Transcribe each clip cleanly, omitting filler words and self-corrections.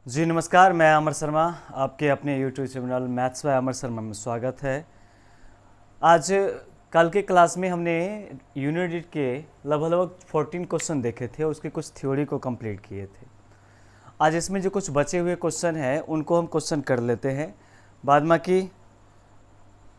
जी नमस्कार, मैं अमर शर्मा। आपके अपने यूट्यूब चैनल मैथ्स बाय अमर शर्मा में स्वागत है। आज कल के क्लास में हमने यूनिट के लगभग 14 क्वेश्चन देखे थे, उसके कुछ थ्योरी को कंप्लीट किए थे। आज इसमें जो कुछ बचे हुए क्वेश्चन हैं उनको हम क्वेश्चन कर लेते हैं। बाद में कि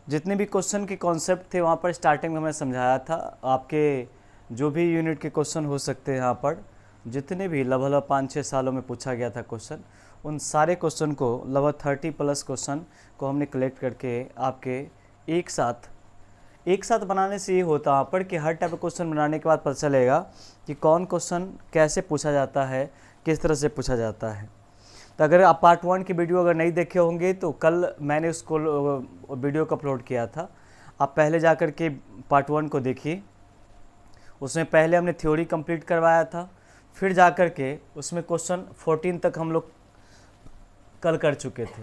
जितने भी क्वेश्चन के कॉन्सेप्ट थे वहाँ पर स्टार्टिंग में हमने समझाया था। आपके जो भी यूनिट के क्वेश्चन हो सकते हैं, यहाँ पर जितने भी लगभग 5-6 सालों में पूछा गया था क्वेश्चन, उन सारे क्वेश्चन को लगभग 30+ क्वेश्चन को हमने कलेक्ट करके आपके एक साथ बनाने से ये होता है वहाँ पर कि हर टाइप का क्वेश्चन बनाने के बाद पता चलेगा कि कौन क्वेश्चन कैसे पूछा जाता है, किस तरह से पूछा जाता है। तो अगर आप पार्ट 1 की वीडियो अगर नहीं देखे होंगे तो कल मैंने उसको वीडियो को अपलोड किया था, आप पहले जाकर के पार्ट 1 को देखिए। उसमें पहले हमने थ्योरी कंप्लीट करवाया था, फिर जाकर के उसमें क्वेश्चन 14 तक हम लोग कल कर चुके थे।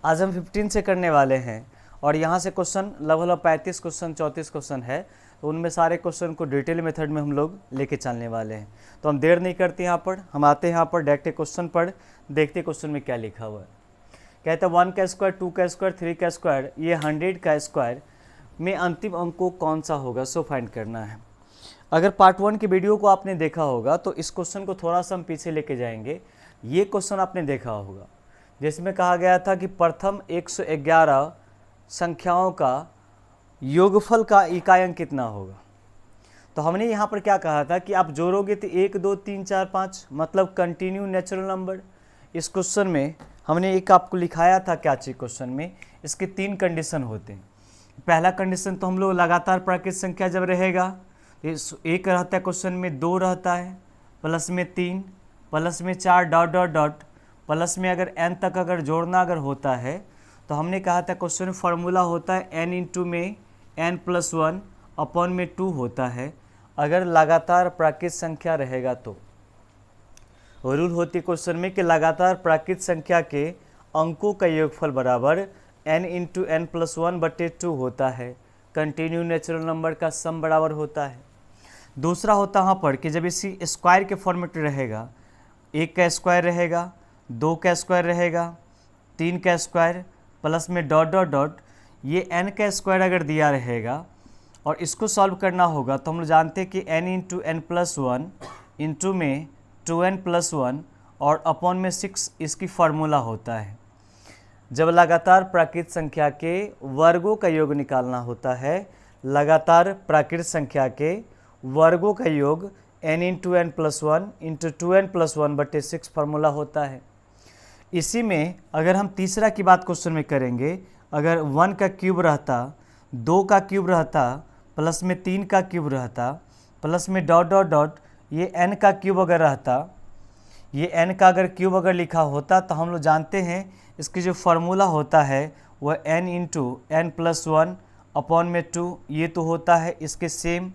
आज हम 15 से करने वाले हैं और यहाँ से क्वेश्चन लगभग 35 क्वेश्चन 34 क्वेश्चन है, तो उनमें सारे क्वेश्चन को डिटेल मेथड में हम लोग लेके चलने वाले हैं। तो हम देर नहीं करते, यहाँ पर हम आते हैं यहाँ पर डायरेक्ट क्वेश्चन पर, देखते क्वेश्चन में क्या लिखा हुआ है। कहता है 1 का स्क्वायर, 2 का स्क्वायर, 3 का स्क्वायर, ये 100 का स्क्वायर में अंतिम अंक को कौन सा होगा, सो फाइंड करना है। अगर पार्ट 1 की वीडियो को आपने देखा होगा तो इस क्वेश्चन को थोड़ा सा हम पीछे लेके जाएंगे। ये क्वेश्चन आपने देखा होगा जिसमें कहा गया था कि प्रथम 111 संख्याओं का योगफल का इकाई अंक कितना होगा। तो हमने यहाँ पर क्या कहा था कि आप जोड़ोगे तो 1 2 3 4 5 मतलब कंटिन्यू नेचुरल नंबर। इस क्वेश्चन में हमने एक आपको लिखाया था क्या चीज, क्वेश्चन में इसके 3 कंडीशन होते हैं। पहला कंडीशन तो हम लोग लगातार प्राकृत संख्या जब रहेगा, एक रहता है क्वेश्चन में, 2 रहता है, प्लस में 3, प्लस में 4 डॉट डॉट डॉट, प्लस में अगर n तक अगर जोड़ना अगर होता है तो हमने कहा था क्वेश्चन में फार्मूला होता है n इंटू में n+1 अपॉन में 2 होता है अगर लगातार प्राकृत संख्या रहेगा तो। रूल होती है क्वेश्चन में कि लगातार प्राकृत संख्या के अंकों का योगफल बराबर n इंटू n+1/2 होता है। कंटिन्यू नेचुरल नंबर का सम बराबर होता है। दूसरा होता है यहाँ पर कि जब इसी स्क्वायर के फॉर्मेट रहेगा, 1 का स्क्वायर रहेगा, 2 का स्क्वायर रहेगा, 3 का स्क्वायर, प्लस में डॉट डॉट डॉट, ये n का स्क्वायर अगर दिया रहेगा और इसको सॉल्व करना होगा तो हम लोग जानते हैं कि n इंटू n+1 इंटू में 2n+1 और अपॉन में 6 इसकी फार्मूला होता है। जब लगातार प्राकृत संख्या के वर्गों का योग निकालना होता है, लगातार प्राकृत संख्या के वर्गों का योग n into n+1 into 2n+1/6 formula होता है। इसी में अगर हम तीसरा की बात क्वेश्चन में करेंगे, अगर 1 का क्यूब रहता, 2 का क्यूब रहता, प्लस में 3 का क्यूब रहता, प्लस में डॉट डॉट डॉट, ये n का क्यूब अगर रहता, ये n का अगर क्यूब अगर लिखा होता तो हम लोग जानते हैं इसकी जो फार्मूला होता है वह n इंटू n+1 अपॉन में 2 ये तो होता है इसके सेम।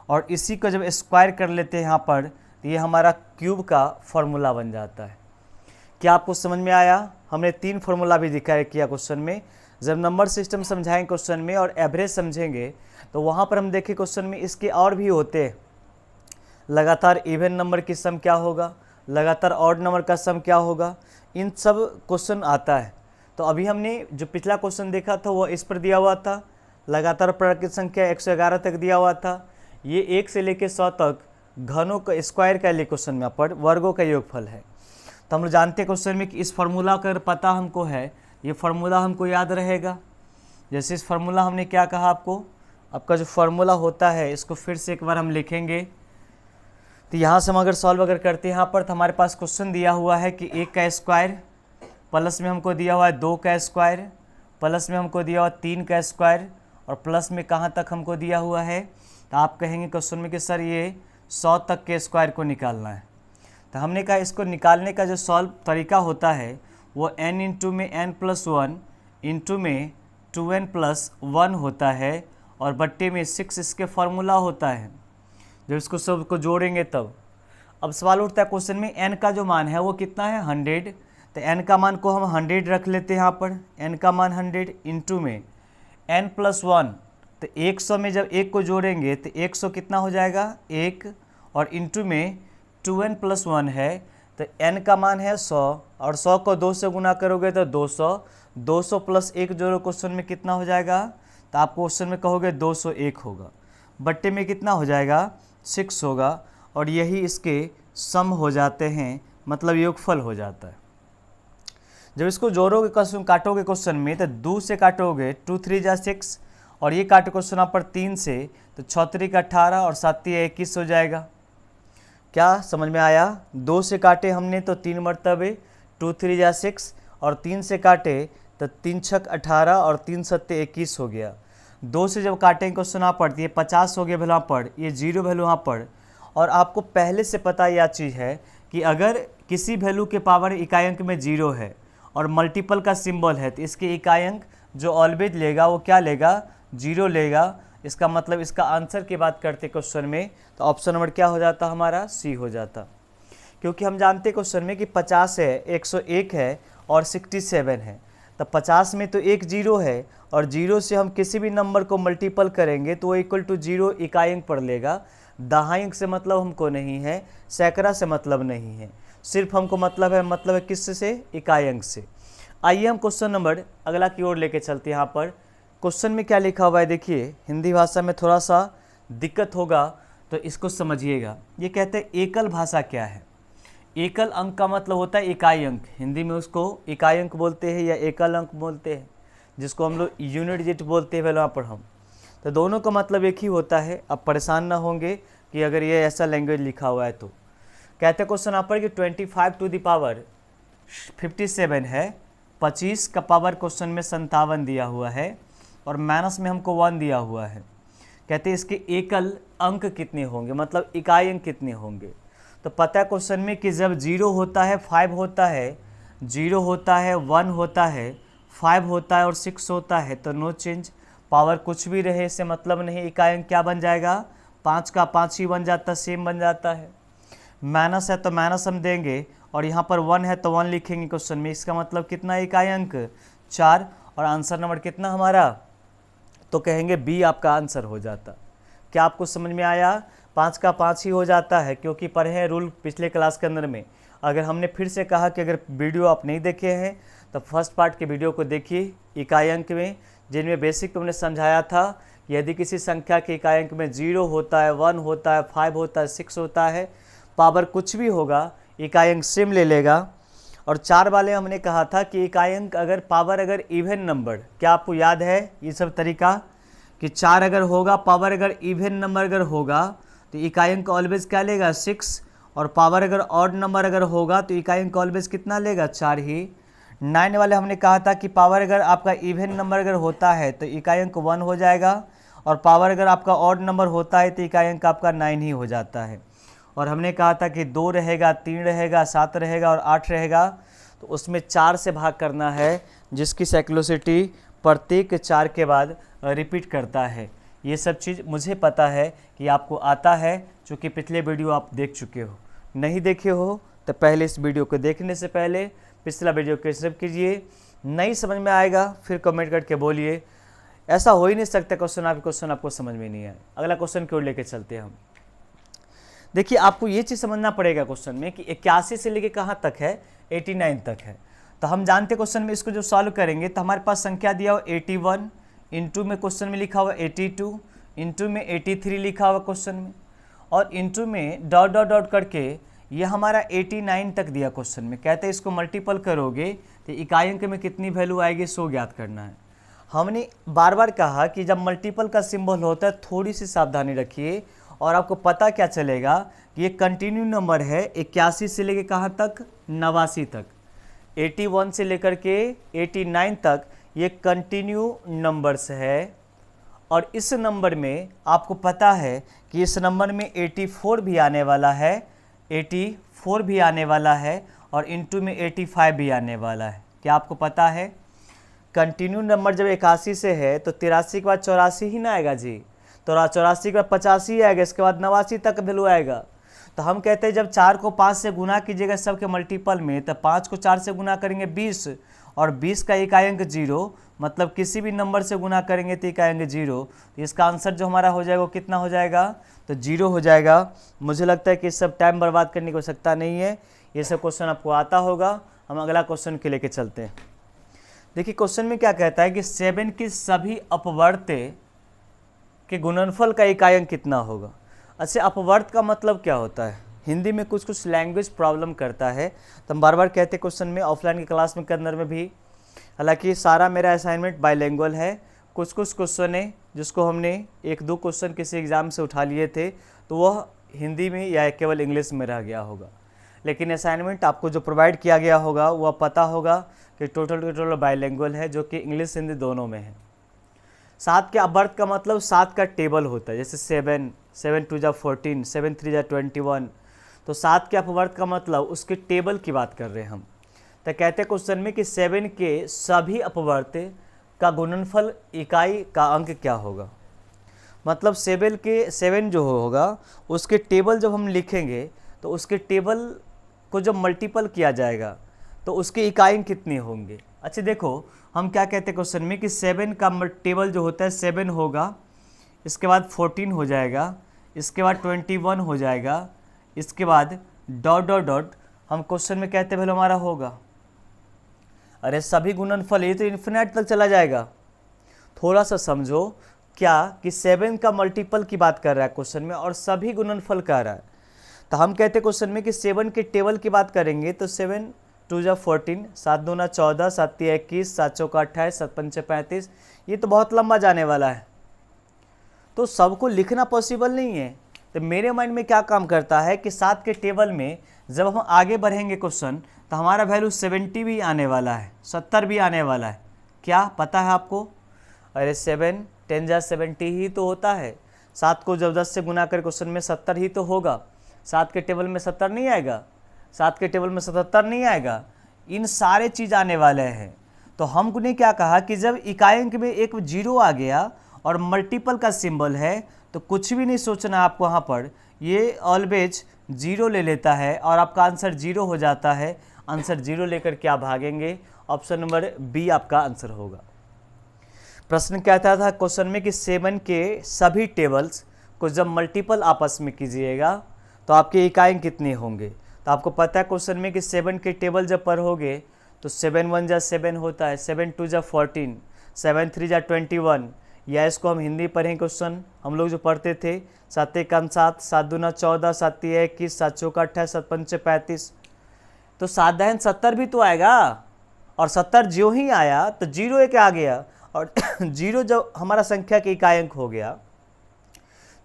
और इसी को जब स्क्वायर कर लेते हैं यहाँ पर तो ये हमारा क्यूब का फॉर्मूला बन जाता है। क्या आपको समझ में आया? हमने 3 फार्मूला भी दिखाया किया क्वेश्चन में। जब नंबर सिस्टम समझाएंगे क्वेश्चन में और एवरेज समझेंगे तो वहाँ पर हम देखें क्वेश्चन में इसके और भी होते हैं। लगातार इवन नंबर की सम क्या होगा, लगातार ऑड नंबर का सम क्या होगा, इन सब क्वेश्चन आता है। तो अभी हमने जो पिछला क्वेश्चन देखा था वो इस पर दिया हुआ था, लगातार प्राकृत संख्या 111 तक दिया हुआ था। ये 1 से लेकर 100 तक घनों का स्क्वायर का लिए क्वेश्चन में पर वर्गों का योगफल है। तो हम लोग जानते हैं क्वेश्चन में कि इस फार्मूला का अगर पता हमको है, ये फार्मूला हमको याद रहेगा। जैसे इस फार्मूला हमने क्या कहा आपका जो फार्मूला होता है इसको फिर से एक बार हम लिखेंगे। तो यहाँ से हम अगर सॉल्व अगर करते हैं यहाँ पर तो हमारे पास क्वेश्चन दिया हुआ है कि 1 का स्क्वायर, प्लस में हमको दिया हुआ है 2 का स्क्वायर, प्लस में हमको दिया हुआ 3 का स्क्वायर और प्लस में कहाँ तक हमको दिया हुआ है। तो आप कहेंगे क्वेश्चन में कि सर ये 100 तक के स्क्वायर को निकालना है। तो हमने कहा इसको निकालने का जो सॉल्व तरीका होता है वो n इंटू में n+1 इंटू में 2n+1 होता है और बट्टे में 6 इसके फार्मूला होता है। जब इसको सब को जोड़ेंगे तब अब सवाल उठता है क्वेश्चन में n का जो मान है वो कितना है, 100। तो n का मान को हम 100 रख लेते हैं यहाँ पर, n का मान 100 इंटू में n+1, तो 100 में जब 1 को जोड़ेंगे तो 100 कितना हो जाएगा 1 और इंटू में 2n+1 है तो n का मान है 100 और 100 को 2 से गुना करोगे तो 200, 200 प्लस 1 जोड़ो क्वेश्चन में कितना हो जाएगा, तो आप क्वेश्चन में कहोगे 201 होगा, बट्टे में कितना हो जाएगा 6 होगा, और यही इसके सम हो जाते हैं, मतलब योगफल हो जाता है। जब इसको जोड़ोगे क्वेश्चन, काटोगे क्वेश्चन में, तो 2 से काटोगे 2 3 जा 6, और ये काटो क्वेश्चन आप पर 3 से, तो 6 3 का 18 और 7 3 21 हो जाएगा। क्या समझ में आया? 2 से काटे हमने तो 3 मरतबे, 2 3 जा 6, और 3 से काटे तो 3 6 18 और 3 7 21 हो गया। 2 से जब काटेंगे क्वेश्चन यहाँ पर, ये 50 हो गया वैल्यू यहाँ पर, ये 0 वैल्यू यहाँ पर। और आपको पहले से पता यह चीज़ है कि अगर किसी वैल्यू के पावर इकाई अंक में 0 है और मल्टीपल का सिंबल है, तो इसके इकाई अंक जो ऑलवेज लेगा वो क्या लेगा, 0 लेगा। इसका मतलब इसका आंसर की बात करते क्वेश्चन में, तो ऑप्शन नंबर क्या हो जाता हमारा, सी हो जाता। क्योंकि हम जानते क्वेश्चन में कि 50 है, 101 है और 67 है, तो 50 में तो एक 0 है, और 0 से हम किसी भी नंबर को मल्टीपल करेंगे तो वो इक्वल टू 0 इकाई अंक पर लेगा। दहाई अंक से मतलब हमको नहीं है, सैकड़ा से मतलब नहीं है, सिर्फ हमको मतलब है किस से, इकाई अंक से। आइए हम क्वेश्चन नंबर अगला की ओर लेके चलते हैं। यहाँ पर क्वेश्चन में क्या लिखा हुआ है देखिए, हिंदी भाषा में थोड़ा सा दिक्कत होगा तो इसको समझिएगा। ये कहते हैं एकल भाषा क्या है। एकल अंक का मतलब होता है इकाई अंक, हिंदी में उसको इकाई अंक बोलते हैं या एकल अंक बोलते हैं, जिसको हम लोग यूनिट डिजिट बोलते हैं वहाँ पर हम। तो दोनों का मतलब एक ही होता है। अब परेशान ना होंगे कि अगर ये ऐसा लैंग्वेज लिखा हुआ है तो। कहते हैं क्वेश्चन यहाँ पर कि 25 टू द पावर 57 है, 25 का पावर क्वेश्चन में 57 दिया हुआ है, और माइनस में हमको 1 दिया हुआ है। कहते हैं इसके एकल अंक कितने होंगे, मतलब इकाई अंक कितने होंगे। तो पता है क्वेश्चन में कि जब 0 होता है, 5 होता है, 0 होता है, 1 होता है, 5 होता है और 6 होता है, तो नो चेंज, पावर कुछ भी रहे इससे मतलब नहीं। इकाई अंक क्या बन जाएगा, 5 का 5 ही बन जाता, सेम बन जाता है। माइनस है तो माइनस हम देंगे, और यहाँ पर 1 है तो 1 लिखेंगे क्वेश्चन में। इसका मतलब कितना इकाई अंक, 4, और आंसर नंबर कितना हमारा, तो कहेंगे बी आपका आंसर हो जाता। क्या आपको समझ में आया? 5 का 5 ही हो जाता है, क्योंकि पढ़े हैं रूल पिछले क्लास के अंदर में। अगर हमने फिर से कहा कि अगर वीडियो आप नहीं देखे हैं तो फर्स्ट पार्ट के वीडियो को देखिए इकाई अंक में, जिनमें बेसिक हमने समझाया था कि यदि किसी संख्या के इकाई अंक में 0 होता है, 1 होता है, 5 होता है, 6 होता है, पावर कुछ भी होगा, इकाई अंक सेम ले लेगा। और 4 वाले हमने कहा था कि इकाई अंक अगर पावर अगर इवन नंबर, क्या आपको याद है ये सब तरीका, कि 4 अगर होगा, पावर अगर इवन नंबर अगर होगा तो इकाई अंक ऑलवेज क्या लेगा, 6, और पावर अगर ऑड नंबर अगर होगा तो इकाई अंक ऑलवेज कितना लेगा, 4 ही। 9 वाले हमने कहा था कि पावर अगर आपका इवन नंबर अगर होता है तो इकाई अंक 1 हो जाएगा, और पावर अगर आपका ऑड नंबर होता है तो इकाई अंक आपका 9 ही हो जाता है। और हमने कहा था कि 2 रहेगा, 3 रहेगा, 7 रहेगा और 8 रहेगा, तो उसमें 4 से भाग करना है, जिसकी साइक्लोसिटी प्रत्येक 4 के बाद रिपीट करता है। ये सब चीज़ मुझे पता है कि आपको आता है, चूँकि पिछले वीडियो आप देख चुके हो। नहीं देखे हो तो पहले इस वीडियो को देखने से पहले पिछला वीडियो को सब कीजिए। नहीं समझ में आएगा फिर कमेंट करके बोलिए। ऐसा हो ही नहीं सकता क्वेश्चन आपको समझ में नहीं आए। अगला क्वेश्चन की ओर लेके चलते हैं हम। देखिए आपको ये चीज़ समझना पड़ेगा क्वेश्चन में कि 81 से लेके कहाँ तक है, 89 तक है। तो हम जानते क्वेश्चन में इसको जो सॉल्व करेंगे तो हमारे पास संख्या दिया हुआ 81, इंटू में क्वेश्चन में लिखा हुआ 82, इंटू में 83 लिखा हुआ क्वेश्चन में, और इंटू में डॉट डॉट डॉट करके ये हमारा 89 तक दिया क्वेश्चन में। कहते हैं इसको मल्टीपल करोगे तो इकाई अंक में कितनी वैल्यू आएगी, 100 ज्ञात करना है। हमने बार बार कहा कि जब मल्टीपल का सिंबल होता है थोड़ी सी सावधानी रखिए, और आपको पता क्या चलेगा कि ये कंटिन्यू नंबर है। 81 से लेकर कहाँ तक, 89 तक, 81 से लेकर के 89 तक ये कंटिन्यू नंबर्स है। और इस नंबर में आपको पता है कि इस नंबर में 84 भी आने वाला है, 84 भी आने वाला है, और इंटू में 85 भी आने वाला है। क्या आपको पता है? कंटिन्यू नंबर जब 81 से है तो 83 के बाद 84 ही ना आएगा जी, तो 84 के बाद 85 आएगा, इसके बाद 89 तक वैल्यू आएगा। तो हम कहते हैं जब 4 को 5 से गुना कीजिएगा सबके मल्टीपल में, तो 5 को 4 से गुना करेंगे 20, और 20 का इकाई अंक 0, मतलब किसी भी नंबर से गुना करेंगे तो इकाई अंक 0। तो इसका आंसर जो हमारा हो जाएगा वो कितना हो जाएगा, तो 0 हो जाएगा। मुझे लगता है कि इस सब टाइम बर्बाद करने की आवश्यकता नहीं है, ये सब क्वेश्चन आपको आता होगा। हम अगला क्वेश्चन के लेके चलते हैं। देखिए क्वेश्चन में क्या कहता है कि 7 की सभी अपवर्त्य के गुणनफल का इकाई कितना होगा। अच्छा, अपवर्त का मतलब क्या होता है? हिंदी में कुछ कुछ लैंग्वेज प्रॉब्लम करता है, तो हम बार बार कहते हैं क्वेश्चन में, ऑफलाइन की क्लास में के अंदर में भी। हालांकि सारा मेरा असाइनमेंट बाइलिंगुअल है। कुछ कुछ क्वेश्चन है जिसको हमने 1-2 क्वेश्चन किसी एग्ज़ाम से उठा लिए थे, तो वह हिंदी में या केवल इंग्लिश में रह गया होगा। लेकिन असाइनमेंट आपको जो प्रोवाइड किया गया होगा वह पता होगा कि टोटल बाइलिंगुअल है, जो कि इंग्लिश हिंदी दोनों में है। 7 के अपवर्त का मतलब 7 का टेबल होता है, जैसे 7, 7 2 जा 14, 7 3 जा 21। तो 7 के अपवर्त का मतलब उसके टेबल की बात कर रहे हैं हम। तो कहते हैं क्वेश्चन में कि 7 के सभी अपवर्त का गुणनफल इकाई का अंक क्या होगा। मतलब 7 जो होगा उसके टेबल जब हम लिखेंगे तो उसके टेबल को जब मल्टीपल किया जाएगा तो उसके इकाई कितनी होंगे। अच्छा देखो, हम क्या कहते हैं क्वेश्चन में कि 7 का टेबल जो होता है 7 होगा, इसके बाद 14 हो जाएगा, इसके बाद 21 हो जाएगा, इसके बाद डॉट डॉट डॉट हम क्वेश्चन में कहते हैं हमारा होगा। अरे सभी गुणनफल, ये तो इन्फिनिट तक चला जाएगा। थोड़ा सा समझो क्या कि 7 का मल्टीपल की बात कर रहा है क्वेश्चन में और सभी गुणनफल कह रहा है। तो हम कहते हैं क्वेश्चन में कि 7 के टेबल की बात करेंगे तो 7 2 जा 14, 7 दूना 14, 7 तिया 21, 7 चौका 28, 7 पंचे 35। ये तो बहुत लंबा जाने वाला है, तो सबको लिखना पॉसिबल नहीं है। तो मेरे माइंड में क्या काम करता है कि 7 के टेबल में जब हम आगे बढ़ेंगे क्वेश्चन तो हमारा वैल्यू 70 भी आने वाला है, 70 भी आने वाला है। क्या पता है आपको? अरे 7 10 जा 70 ही तो होता है। 7 को जब 10 से गुना कर क्वेश्चन में 70 ही तो होगा। 7 के टेबल में 70 नहीं आएगा, 7 के टेबल में 77 नहीं आएगा। इन सारे चीज़ आने वाले हैं। तो हमने क्या कहा कि जब इकाई अंक में एक 0 आ गया और मल्टीपल का सिंबल है तो कुछ भी नहीं सोचना आपको, वहाँ पर ये ऑलवेज 0 ले लेता है और आपका आंसर 0 हो जाता है। आंसर 0 लेकर क्या भागेंगे? ऑप्शन नंबर बी आपका आंसर होगा। प्रश्न कहता था क्वेश्चन में कि 7 के सभी टेबल्स को जब मल्टीपल आपस में कीजिएगा तो आपके इकाई कितने होंगे। तो आपको पता है क्वेश्चन में कि 7 के टेबल जब पढ़ोगे तो 7 1 जा 7 होता है, 7 2 जा 14, 7 3 जा 21। या इसको हम हिंदी पढ़ें क्वेश्चन हम लोग जो पढ़ते थे, 7 1 7, 7 दूना 14, 7 तिया 21, 7 चौका 28, 7 पंचे 35। तो 7 दहन 70 भी तो आएगा, और 70 जो ही आया तो 0 एक आ गया, और 0 जब हमारा संख्या के इकाई अंक हो गया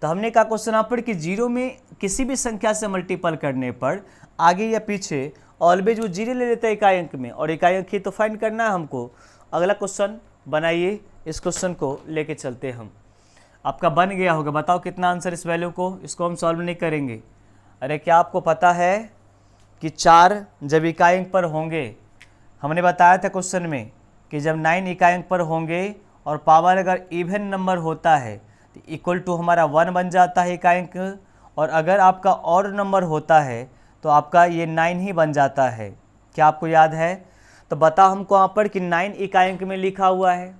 तो हमने कहा क्वेश्चन आप पर कि 0 में किसी भी संख्या से मल्टीपल करने पर आगे या पीछे ऑलवेज वो 0 ले लेता है इकाई अंक में, और इकाई अंक ही तो फाइंड करना है हमको। अगला क्वेश्चन बनाइए, इस क्वेश्चन को लेके चलते हम। आपका बन गया होगा, बताओ कितना आंसर इस वैल्यू को। इसको हम सॉल्व नहीं करेंगे। अरे क्या आपको पता है कि 4 जब इकाई अंक पर होंगे, हमने बताया था क्वेश्चन में कि जब 9 इकाई अंक पर होंगे और पावर अगर इवन नंबर होता है तो इक्वल टू हमारा 1 बन जाता है इकाई अंक, और अगर आपका और नंबर होता है तो आपका ये 9 ही बन जाता है। क्या आपको याद है? तो बताओ हमको यहाँ पर कि 9 इकाई अंक में लिखा हुआ है,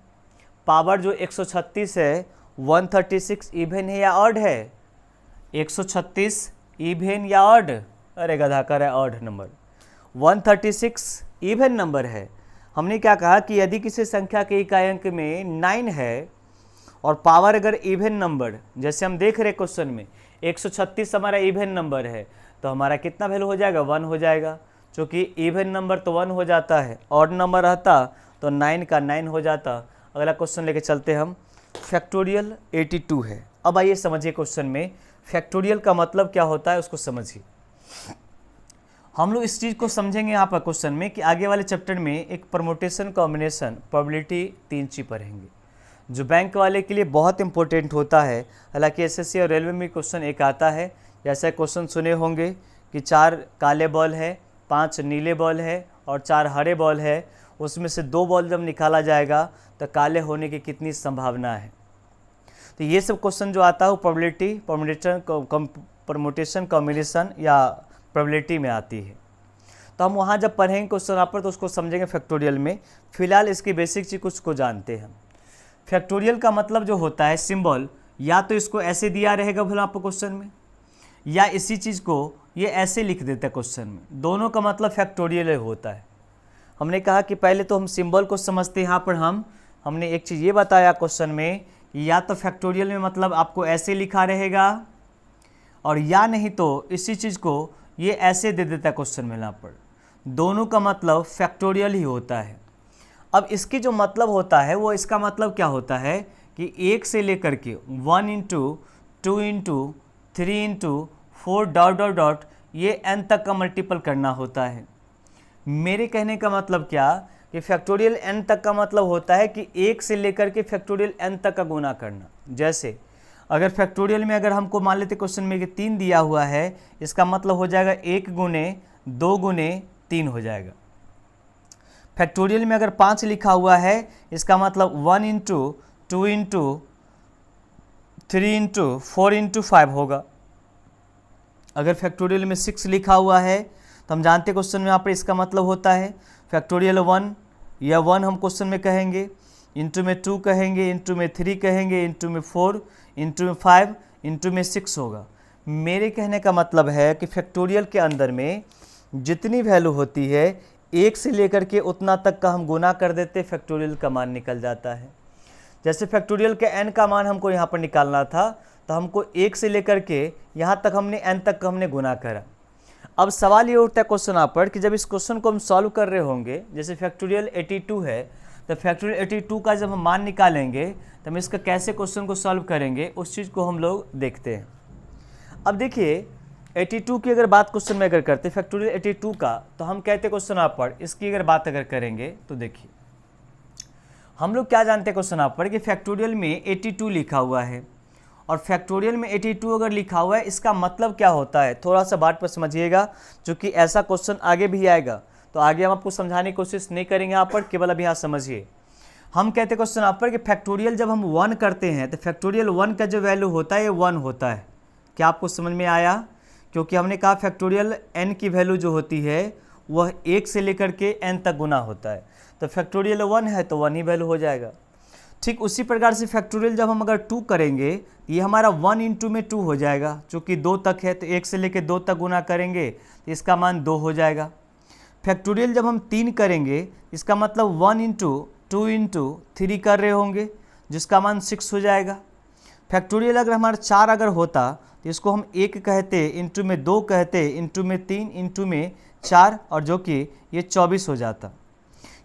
पावर जो 136 है 136 इवन है या ऑड है? 136 इवन या ऑड? अरे गधा कर है ऑड नंबर। 136 इवन नंबर है। हमने क्या कहा कि यदि किसी संख्या के इकाई अंक में 9 है और पावर अगर इवन नंबर, जैसे हम देख रहे क्वेश्चन में 136 हमारा इवन नंबर है, तो हमारा कितना वैल्यू हो जाएगा? 1 हो जाएगा। चूँकि इवन नंबर तो 1 हो जाता है, ऑड नंबर रहता तो 9 का 9 हो जाता। अगला क्वेश्चन लेके चलते हम। फैक्टोरियल 82 है। अब आइए समझिए क्वेश्चन में फैक्टोरियल का मतलब क्या होता है, उसको समझिए। हम लोग इस चीज़ को समझेंगे यहाँ पर क्वेश्चन में कि आगे वाले चैप्टर में एक परमुटेशन कॉम्बिनेशन प्रोबेबिलिटी 3 चीज पढ़ेंगे, जो बैंक वाले के लिए बहुत इंपॉर्टेंट होता है। हालांकि एसएससी और रेलवे में क्वेश्चन एक आता है, जैसे क्वेश्चन सुने होंगे कि 4 काले बॉल है, 5 नीले बॉल है और 4 हरे बॉल है। उसमें से 2 बॉल जब निकाला जाएगा तो काले होने की कितनी संभावना है। तो ये सब क्वेश्चन जो आता है वो प्रोबेबिलिटी परमुटेशन कॉम्बिनेशन या प्रोबेबिलिटी में आती है। तो हम वहाँ जब पढ़ेंगे क्वेश्चन यहाँ पर तो उसको समझेंगे फैक्टोरियल में। फिलहाल इसकी बेसिक चीज़ कुछ को जानते हैं। फैक्टोरियल का मतलब जो होता है सिंबल, या तो इसको ऐसे दिया रहेगा भला आपको क्वेश्चन में, या इसी चीज़ को ये ऐसे लिख देता है क्वेश्चन में, दोनों का मतलब फैक्टोरियल होता है। हमने कहा कि पहले तो हम सिंबल को समझते हैं। यहाँ पर हमने एक चीज़ ये बताया क्वेश्चन में कि या तो फैक्टोरियल में मतलब आपको ऐसे लिखा रहेगा, और या नहीं तो इसी चीज़ को ये ऐसे दे देता है क्वेश्चन में। यहाँ पर दोनों का मतलब फैक्टोरियल ही होता है। अब इसकी जो मतलब होता है वो, इसका मतलब क्या होता है कि 1 से लेकर के 1 into 2 into 3 into 4 dot dot dot ये n तक का मल्टीपल करना होता है। मेरे कहने का मतलब क्या कि फैक्टोरियल n तक का मतलब होता है कि 1 से लेकर के फैक्टोरियल n तक का गुना करना। जैसे अगर फैक्टोरियल में अगर हमको मान लेते क्वेश्चन में कि 3 दिया हुआ है, इसका मतलब हो जाएगा 1 गुने 2 गुने 3 हो जाएगा। फैक्टोरियल में अगर 5 लिखा हुआ है, इसका मतलब 1 इंटू 2 इंटू 3 इंटू 4 इंटू 5 होगा। अगर फैक्टोरियल में 6 लिखा हुआ है तो हम जानते क्वेश्चन में यहाँ पर इसका मतलब होता है फैक्टोरियल 1 या 1 हम क्वेश्चन में कहेंगे, इंटू में 2 कहेंगे, इंटू में 3 कहेंगे, इंटू में 4, इंटू में 5, इंटू में 6 होगा। मेरे कहने का मतलब है कि फैक्टोरियल के अंदर में जितनी वैल्यू होती है 1 से लेकर के उतना तक का हम गुना कर देते, फैक्टोरियल का मान निकल जाता है। जैसे फैक्टोरियल के n का मान हमको यहाँ पर निकालना था, तो हमको 1 से लेकर के यहाँ तक हमने n तक का हमने गुना करा। अब सवाल ये उठता है क्वेश्चन आप पर कि जब इस क्वेश्चन को हम सॉल्व कर रहे होंगे, जैसे फैक्टोरियल 82 है, तो फैक्टोरियल 82 का जब हम मान निकालेंगे तो हम इसका कैसे क्वेश्चन को सॉल्व करेंगे उस चीज़ को हम लोग देखते हैं। अब देखिए 82 की अगर बात क्वेश्चन में अगर करते फैक्टोरियल 82 का, तो हम कहते क्वेश्चन आप पर इसकी अगर बात अगर करेंगे तो देखिए हम लोग क्या जानते हैं क्वेश्चन आप पर कि फैक्टोरियल में 82 लिखा हुआ है, और फैक्टोरियल में 82 अगर लिखा हुआ है इसका मतलब क्या होता है, थोड़ा सा बात पर समझिएगा, क्योंकि ऐसा क्वेश्चन आगे भी आएगा। तो आगे हम आपको समझाने की कोशिश नहीं करेंगे यहाँ पर, केवल अभी यहाँ समझिए। हम कहते क्वेश्चन आप पर कि फैक्टोरियल जब हम 1 करते हैं तो फैक्टोरियल 1 का जो वैल्यू होता है ये 1 होता है। क्या आपको समझ में आया? क्योंकि हमने कहा फैक्टोरियल n की वैल्यू जो होती है वह 1 से लेकर के n तक गुना होता है, तो फैक्टोरियल 1 है तो 1 ही वैल्यू हो जाएगा। ठीक उसी प्रकार से फैक्टोरियल जब हम अगर 2 करेंगे तो ये हमारा 1 इंटू में 2 हो जाएगा, चूँकि 2 तक है तो 1 से लेकर 2 तक गुना करेंगे तो इसका मान 2 हो जाएगा। फैक्टोरियल जब हम 3 करेंगे इसका मतलब 1 इंटू 2 इंटू 3 कर रहे होंगे, जिसका मान 6 हो जाएगा। फैक्टोरियल अगर हमारा 4 अगर होता तो इसको हम 1 कहते, इंटू में 2 कहते, इंटू में 3, इंटू में 4, और जो कि ये 24 हो जाता।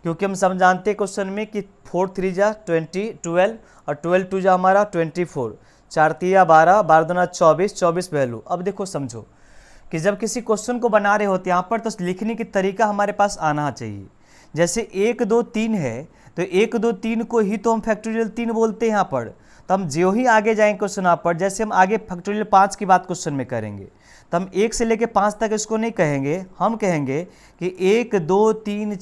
क्योंकि हम सब जानते हैं क्वेश्चन में कि 4 3 जा 20 12 और 12 2 जा हमारा 24, 4 3 12, 12 दूना 24, 24 वैल्यू। अब देखो समझो कि जब किसी क्वेश्चन को बना रहे होते यहाँ पर तो लिखने की तरीका हमारे पास आना चाहिए। जैसे 1 2 3 है तो 1 2 3 को ही तो हम फैक्टोरियल 3 बोलते हैं यहाँ पर। तो हम जो ही आगे जाएंगे क्वेश्चन यहाँ पर, जैसे हम आगे फैक्टोरियल 5 की बात क्वेश्चन में करेंगे तो हम 1 से लेकर 5 तक इसको नहीं कहेंगे, हम कहेंगे कि 1 2 3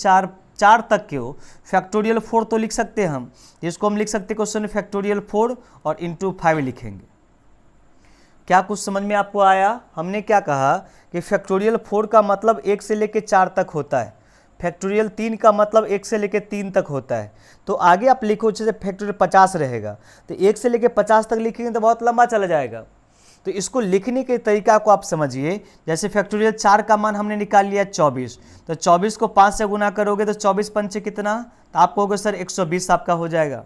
4 तक के हो। फैक्टोरियल 4 तो लिख सकते हैं हम, इसको हम लिख सकते क्वेश्चन में फैक्टोरियल 4 और इंटू 5 लिखेंगे। क्या कुछ समझ में आपको आया? हमने क्या कहा कि फैक्टोरियल 4 का मतलब 1 से लेकर 4 तक होता है, फैक्टोरियल 3 का मतलब 1 से लेकर 3 तक होता है। तो आगे आप लिखो जैसे फैक्टोरियल 50 रहेगा तो 1 से लेकर 50 तक लिखेंगे तो बहुत लंबा चला जाएगा। तो इसको लिखने के तरीका को आप समझिए। जैसे फैक्टोरियल 4 का मान हमने निकाल लिया 24, तो 24 को 5 से गुना करोगे तो 24 पंचे कितना, तो आप कहोगे सर 120 आपका हो जाएगा।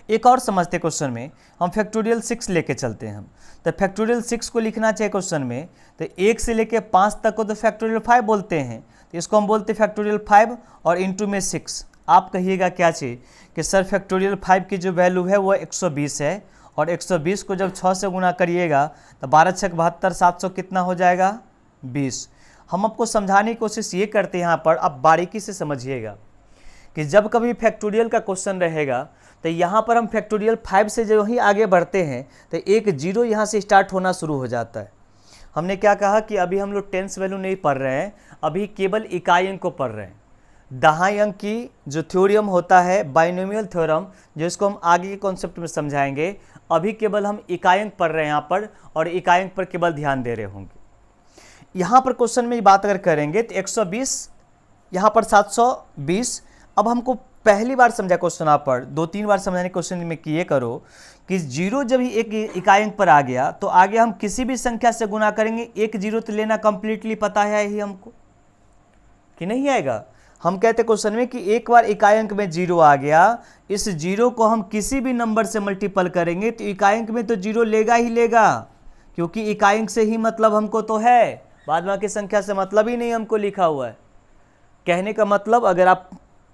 एक और समझते क्वेश्चन में, हम फैक्टोरियल 6 लेके चलते हैं हम, तो फैक्टोरियल 6 को लिखना चाहिए क्वेश्चन में, तो 1 से लेके 5 तक को तो फैक्टोरियल 5 बोलते हैं, तो इसको हम बोलते हैं फैक्टोरियल 5 और इंटू में 6। आप कहिएगा क्या चाहिए कि सर फैक्टोरियल 5 की जो वैल्यू है वो 120 है, और 120 को जब 6 से गुना करिएगा तो 12 6 72, 700 कितना हो जाएगा 20। हम आपको समझाने की कोशिश ये करते हैं यहाँ पर, आप बारीकी से समझिएगा कि जब कभी फैक्टोरियल का क्वेश्चन रहेगा तो यहाँ पर हम फैक्टोरियल 5 से जो ही आगे बढ़ते हैं तो एक 0 यहाँ से स्टार्ट होना शुरू हो जाता है। हमने क्या कहा कि अभी हम लोग टेंस वैल्यू नहीं पढ़ रहे हैं, अभी केवल इकाई अंक को पढ़ रहे हैं। दहाई अंक की जो थ्योरम होता है बाइनोमियल थ्योरम, जिसको हम आगे के कॉन्सेप्ट में समझाएंगे, अभी केवल हम इकाई अंक पढ़ रहे हैं यहाँ पर, और इकाई अंक पर केवल ध्यान दे रहे होंगे। यहाँ पर क्वेश्चन में बात अगर करेंगे तो 120, यहाँ पर 720। अब हमको पहली बार समझा क्वेश्चन आप पर, 2-3 बार समझाने क्वेश्चन में किए करो कि जीरो जब ही एक इकाई अंक पर आ गया तो आगे हम किसी भी संख्या से गुना करेंगे, एक जीरो तो लेना कंप्लीटली पता है ही हमको कि नहीं आएगा। हम कहते क्वेश्चन में कि एक बार इकाई अंक में जीरो आ गया, इस जीरो को हम किसी भी नंबर से मल्टीपल करेंगे तो इकाई अंक में तो जीरो लेगा ही लेगा, क्योंकि इकाई अंक से ही मतलब हमको तो है, बाद बाकी संख्या से मतलब ही नहीं हमको लिखा हुआ है। कहने का मतलब अगर आप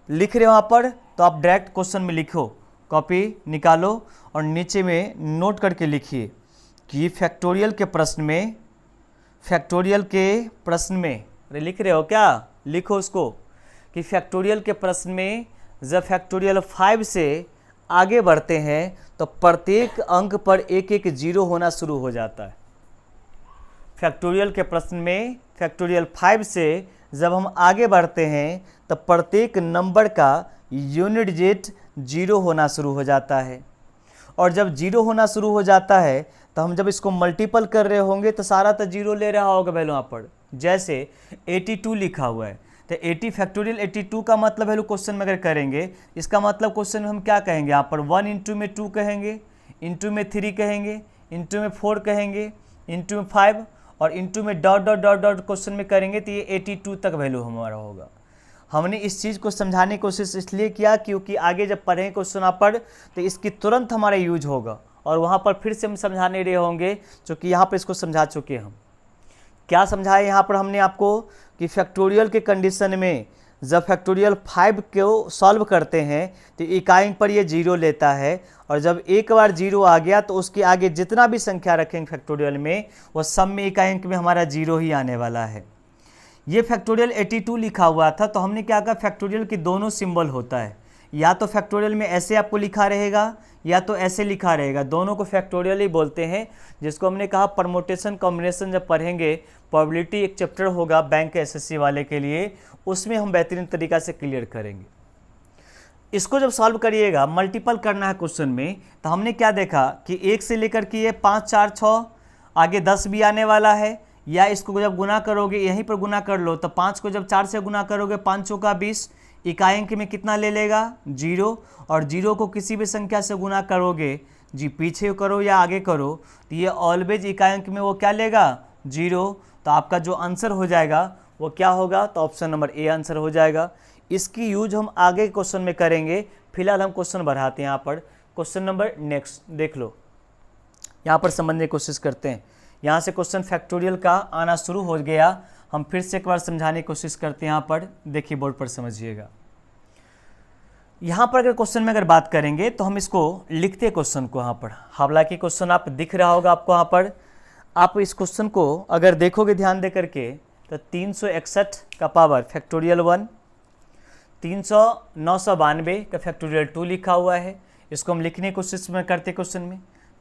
लिख रहे हो वहाँ पर तो आप डायरेक्ट क्वेश्चन में लिखो, कॉपी निकालो और नीचे में नोट करके लिखिए कि फैक्टोरियल के प्रश्न में अरे लिख रहे हो क्या, लिखो उसको कि फैक्टोरियल के प्रश्न में जब फैक्टोरियल 5 से आगे बढ़ते हैं तो प्रत्येक अंक पर एक एक जीरो होना शुरू हो जाता है। फैक्टोरियल के प्रश्न में फैक्टोरियल 5 से जब हम आगे बढ़ते हैं तो प्रत्येक नंबर का यूनिट डिजिट जीरो होना शुरू हो जाता है, और जब जीरो होना शुरू हो जाता है तो हम जब इसको मल्टीपल कर रहे होंगे तो सारा तो जीरो ले रहा होगा वैल्यू यहाँ पर। जैसे 82 लिखा हुआ है तो 80 फैक्टोरियल 82 का मतलब वैल्यू क्वेश्चन में अगर करेंगे, इसका मतलब क्वेश्चन में हम क्या कहेंगे, यहाँ पर 1 इंटू में 2 कहेंगे, इंटू में 3 कहेंगे, इंटू में 4 कहेंगे, इंटू में 5 और इंटू में dot dot dot dot question में करेंगे तो ये 82 तक वैल्यू हमारा होगा। हमने इस चीज़ को समझाने की कोशिश इसलिए किया क्योंकि आगे जब पढ़ें क्वेश्चन आप पर तो इसकी तुरंत हमारा यूज होगा, और वहाँ पर फिर से हम समझाने रहे होंगे क्योंकि यहाँ पर इसको समझा चुके हम। क्या समझाए यहाँ पर हमने आपको कि फैक्टोरियल के कंडीशन में जब फैक्टोरियल 5 को सॉल्व करते हैं तो इकाई पर ये जीरो लेता है, और जब एक बार जीरो आ गया तो उसके आगे जितना भी संख्या रखेंगे फैक्टोरियल में वो सब में इकाई अंक में हमारा जीरो ही आने वाला है। ये फैक्टोरियल 82 लिखा हुआ था तो हमने क्या कहा, फैक्टोरियल के दोनों सिंबल होता है, या तो फैक्टोरियल में ऐसे आपको लिखा रहेगा या तो ऐसे लिखा रहेगा, दोनों को फैक्टोरियल ही बोलते हैं, जिसको हमने कहा परमोटेशन कॉम्बिनेशन जब पढ़ेंगे, प्रोबेबिलिटी एक चैप्टर होगा बैंक के एसएससी वाले के लिए, उसमें हम बेहतरीन तरीका से क्लियर करेंगे। इसको जब सॉल्व करिएगा, मल्टीपल करना है क्वेश्चन में, तो हमने क्या देखा कि 1 से लेकर के ये 5 4 6 आगे 10 भी आने वाला है, या इसको जब गुना करोगे यहीं पर गुना कर लो तो 5 को जब 4 से गुना करोगे 5 चौका 20, इकाई अंक में कितना ले लेगा जीरो, और जीरो को किसी भी संख्या से गुना करोगे, जी पीछे करो या आगे करो, तो ये ऑलवेज इकाई अंक में वो क्या लेगा जीरो, तो आपका जो आंसर हो जाएगा वो क्या होगा, तो ऑप्शन नंबर ए आंसर हो जाएगा। इसकी यूज हम आगे क्वेश्चन में करेंगे, फिलहाल हम क्वेश्चन बढ़ाते हैं यहाँ पर। क्वेश्चन नंबर नेक्स्ट देख लो, यहाँ पर समझने की कोशिश करते हैं। यहाँ से क्वेश्चन फैक्टोरियल का आना शुरू हो गया, हम फिर से एक बार समझाने की कोशिश करते हैं। यहाँ पर देखिए बोर्ड पर समझिएगा। यहाँ पर अगर क्वेश्चन में अगर बात करेंगे तो हम इसको लिखते क्वेश्चन को यहाँ पर, हालांकि क्वेश्चन आप दिख रहा होगा आपको यहाँ पर, आप इस क्वेश्चन को अगर देखोगे ध्यान दे करके तो 361 का पावर फैक्टोरियल 1, 992 का फैक्टोरियल 2 लिखा हुआ है। इसको हम लिखने की कोशिश में करते क्वेश्चन में,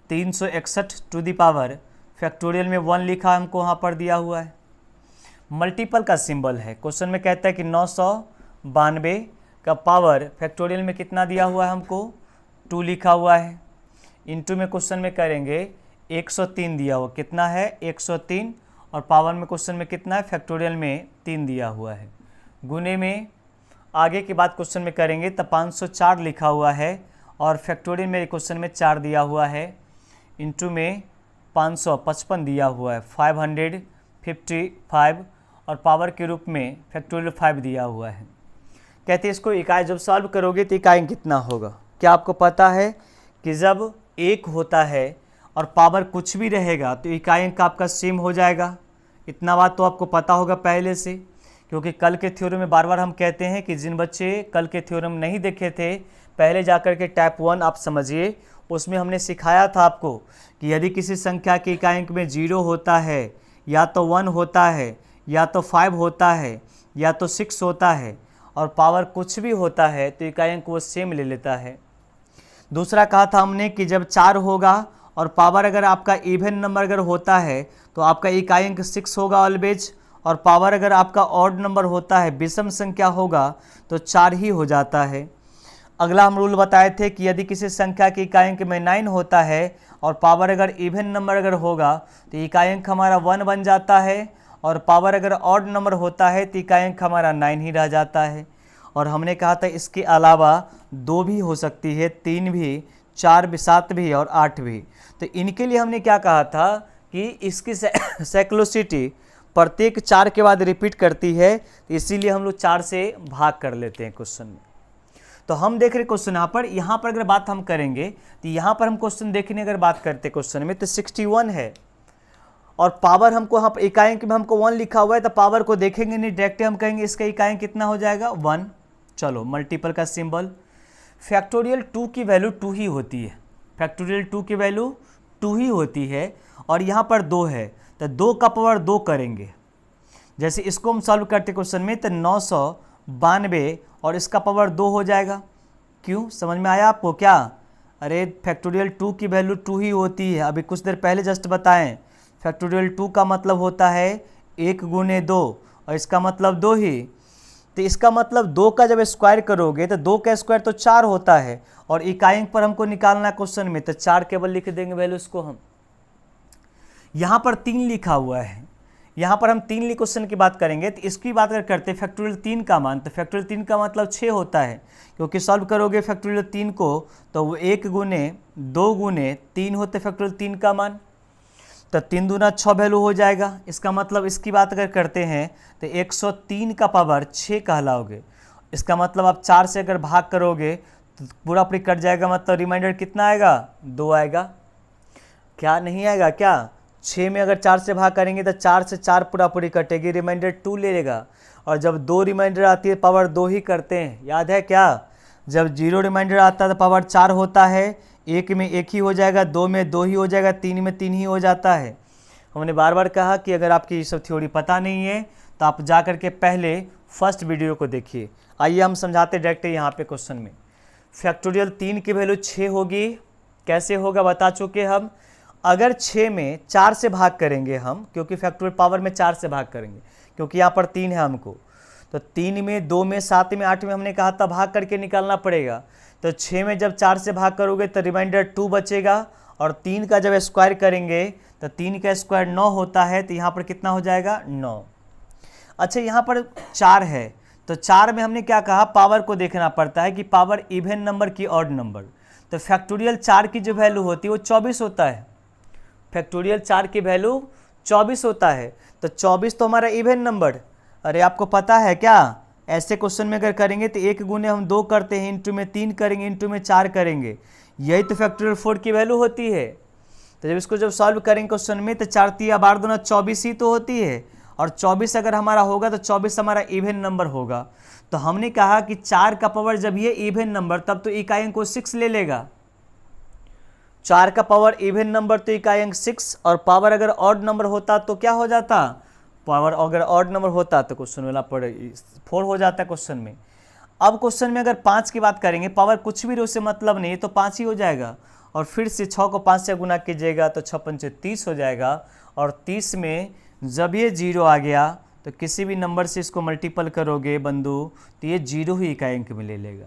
361 टू दी पावर फैक्टोरियल में 1 लिखा हमको वहाँ पर दिया हुआ है, मल्टीपल का सिंबल है। क्वेश्चन में कहता है कि 992 का पावर फैक्टोरियल में कितना दिया हुआ है हमको 2 लिखा हुआ है, इंटू में क्वेश्चन में करेंगे 103 दिया हुआ, कितना है 103, और पावर में क्वेश्चन में कितना है फैक्टोरियल में 3 दिया हुआ है, गुने में आगे की बात क्वेश्चन में करेंगे तो 504 लिखा हुआ है, और फैक्टोरियल में क्वेश्चन में 4 दिया हुआ है, इंटू में 555 दिया हुआ है 555, और पावर के रूप में फैक्टोरियल 5 दिया हुआ है। कहते हैं इसको इकाई जब सॉल्व करोगे तो इकाई कितना होगा। क्या आपको पता है कि जब 1 होता है और पावर कुछ भी रहेगा तो इकाई अंक आपका सेम हो जाएगा। इतना बात तो आपको पता होगा पहले से, क्योंकि कल के थ्योरम में बार बार हम कहते हैं कि जिन बच्चे कल के थ्योरम नहीं देखे थे, पहले जाकर के टाइप 1 आप समझिए, उसमें हमने सिखाया था आपको कि यदि किसी संख्या के इकाई अंक में 0 होता है, या तो 1 होता है, या तो 5 होता है, या तो 6 होता है, और पावर कुछ भी होता है तो इकाई अंक वो सेम ले लेता है। दूसरा कहा था हमने कि जब 4 होगा और पावर अगर आपका इवन नंबर अगर होता है तो आपका इकाई अंक 6 होगा ऑलवेज, और पावर अगर आपका ऑड नंबर होता है, विषम संख्या होगा, तो 4 ही हो जाता है। अगला हम रूल बताए थे कि यदि किसी संख्या के इकाई अंक में 9 होता है और पावर अगर इवन नंबर अगर होगा तो इकाई अंक हमारा 1 बन जाता है, और पावर अगर ऑड नंबर होता है तो इकाई अंक हमारा 9 ही रह जाता है। और हमने कहा था इसके अलावा 2 भी हो सकती है, 3 भी, 4 भी, 7 भी और 8 भी। तो इनके लिए हमने क्या कहा था कि इसकी साइक्लोसिटी प्रत्येक 4 के बाद रिपीट करती है, तो इसीलिए हम लोग 4 से भाग कर लेते हैं क्वेश्चन में। तो हम देख रहे क्वेश्चन यहाँ पर अगर बात हम करेंगे तो यहाँ पर हम क्वेश्चन देखने अगर बात करते क्वेश्चन में तो 61 है और पावर हमको यहाँ पर इकाई अंक में हमको 1 लिखा हुआ है, तो पावर को देखेंगे नहीं, डायरेक्ट हम कहेंगे इसका इकाई अंक कितना हो जाएगा 1। चलो मल्टीपल का सिंबल, फैक्टोरियल 2 की वैल्यू 2 ही होती है, फैक्टोरियल 2 की वैल्यू 2 ही होती है और यहाँ पर 2 है तो 2 का पावर 2 करेंगे। जैसे इसको हम सॉल्व करते क्वेश्चन में तो 992 और इसका पावर 2 हो जाएगा। क्यों, समझ में आया आपको क्या? अरे फैक्टोरियल 2 की वैल्यू 2 ही होती है, अभी कुछ देर पहले जस्ट बताएं। फैक्टोरियल 2 का मतलब होता है 1 गुने 2 और इसका मतलब 2 ही, तो इसका मतलब 2 का जब स्क्वायर करोगे तो 2 का स्क्वायर तो 4 होता है और इकाई अंक पर हमको निकालना है क्वेश्चन में, तो 4 केवल लिख देंगे वैल्यू इसको हम। यहाँ पर 3 लिखा हुआ है, यहाँ पर हम 3 क्वेश्चन की बात करेंगे तो इसकी बात अगर करते हैं फैक्टोरियल 3 का मान, तो फैक्टोरियल 3 का मतलब 6 होता है, क्योंकि सॉल्व करोगे फैक्टोरियल 3 को तो वो 1 गुने 2 गुने 3 होते फैक्टोरियल 3 का मान, तो 3 दूना 6 वैल्यू हो जाएगा। इसका मतलब इसकी बात अगर करते हैं तो 103 का पावर 6 कहलाओगे। इसका मतलब आप 4 से अगर भाग करोगे तो पूरा पूरी कट जाएगा, मतलब रिमाइंडर कितना आएगा 2 आएगा। क्या नहीं आएगा क्या? 6 में अगर 4 से भाग करेंगे तो 4 से 4 पूरा पूरी कटेगी, रिमाइंडर 2 ले लेगा। और जब 2 रिमाइंडर आती है पावर 2 ही करते हैं, याद है क्या? जब 0 रिमाइंडर आता है तो पावर 4 होता है, 1 में 1 ही हो जाएगा, 2 में 2 ही हो जाएगा, 3 में 3 ही हो जाता है। हमने बार बार कहा कि अगर आपकी ये सब थ्योरी पता नहीं है तो आप जा कर के पहले फर्स्ट वीडियो को देखिए। आइए हम समझाते डायरेक्ट यहाँ पे क्वेश्चन में। फैक्टोरियल 3 की वैल्यू 6 होगी, कैसे होगा बता चुके हम। अगर 6 में 4 से भाग करेंगे हम, क्योंकि फैक्टोरियल पावर में 4 से भाग करेंगे, क्योंकि यहाँ पर 3 है हमको, तो 3 में 2 में 7 में 8 में हमने कहा था भाग करके निकालना पड़ेगा। तो 6 में जब 4 से भाग करोगे तो रिमाइंडर 2 बचेगा और 3 का जब स्क्वायर करेंगे तो 3 का स्क्वायर 9 होता है, तो यहाँ पर कितना हो जाएगा 9। अच्छा यहाँ पर 4 है तो 4 में हमने क्या कहा, पावर को देखना पड़ता है कि पावर इवन नंबर की ऑड नंबर। तो फैक्टोरियल 4 की जो वैल्यू होती है वो 24 होता है, फैक्टोरियल 4 की वैल्यू 24 होता है। तो 24 तो हमारा इवन नंबर, अरे आपको पता है क्या? ऐसे क्वेश्चन में अगर करेंगे तो 1 गुने हम 2 करते हैं, इंटू में 3 करेंगे, इंटू में 4 करेंगे, यही तो फैक्टोरियल 4 की वैल्यू होती है। तो जब इसको सॉल्व करेंगे क्वेश्चन में तो 4 3 12 दूना 24 ही तो होती है, और 24 अगर हमारा होगा तो 24 हमारा इवन नंबर होगा। तो हमने कहा कि 4 का पावर जब ये इवन नंबर, तब तो इकाई अंक को 6 ले लेगा। 4 का पावर इवन नंबर तो इकाई अंक 6, और पावर अगर ऑड नंबर होता तो क्या हो जाता? पावर अगर ऑड नंबर होता तो क्वेश्चन वाला 4 हो जाता क्वेश्चन में। अब क्वेश्चन में अगर 5 की बात करेंगे, पावर कुछ भी रो से मतलब नहीं है तो 5 ही हो जाएगा, और फिर से 6 को 5 से गुना कीजिएगा तो 6 पंचे 30 हो जाएगा। और 30 में जब ये 0 आ गया तो किसी भी नंबर से इसको मल्टीपल करोगे बंधु तो ये 0 ही इकाई अंक में ले लेगा,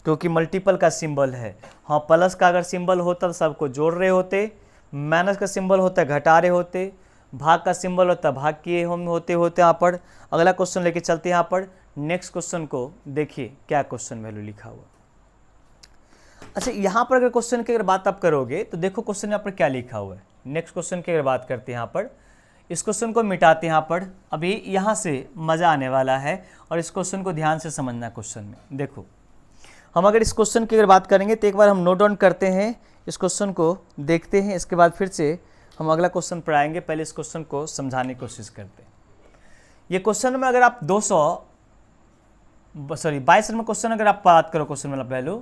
क्योंकि मल्टीपल का सिंबल है। हाँ, प्लस का अगर सिंबल होता तो सबको जोड़ रहे होते, माइनस का सिंबल होता है घटा रहे होते, भाग का सिंबल होता है भाग किए हम होते यहाँ पर। अगला क्वेश्चन लेके चलते हैं यहाँ पर। नेक्स्ट क्वेश्चन को देखिए क्या क्वेश्चन वैल्यू लिखा हुआ। अच्छा यहाँ पर अगर क्वेश्चन की अगर बात आप करोगे तो देखो क्वेश्चन यहाँ पर क्या लिखा हुआ है। नेक्स्ट क्वेश्चन की अगर बात करते हैं यहाँ पर, इस क्वेश्चन को मिटाते हैं यहाँ पर। अभी यहाँ से मज़ा आने वाला है और इस क्वेश्चन को ध्यान से समझना। क्वेश्चन में देखो, हम अगर इस क्वेश्चन की अगर बात करेंगे तो एक बार हम नोट डाउन करते हैं, इस क्वेश्चन को देखते हैं, इसके बाद फिर से हम अगला क्वेश्चन पर आएंगे। पहले इस क्वेश्चन को समझाने की कोशिश करते हैं। ये क्वेश्चन में अगर आप 22 नंबर क्वेश्चन अगर आप बात करो क्वेश्चन वाला वैल्यू,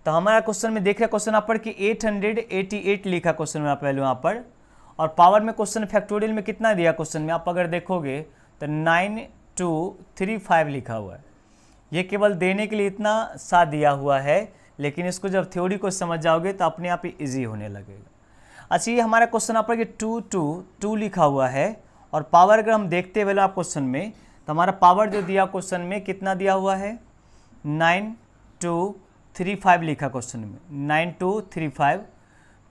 तो हमारा क्वेश्चन में देख रहे क्वेश्चन यहाँ पर कि 888 लिखा क्वेश्चन वाला वैल्यू यहाँ पर, और पावर में क्वेश्चन फैक्टोरियल में कितना दिया क्वेश्चन में आप अगर देखोगे तो 9235 लिखा हुआ है। ये केवल देने के लिए इतना सा दिया हुआ है, लेकिन इसको जब थ्योरी को समझ जाओगे तो अपने आप ही ईजी होने लगेगा। अच्छा ये हमारा क्वेश्चन यहाँ पर कि 222 लिखा हुआ है, और पावर अगर हम देखते हैं आप क्वेश्चन में तो हमारा पावर जो दिया क्वेश्चन में कितना दिया हुआ है 9235 लिखा क्वेश्चन में 9235,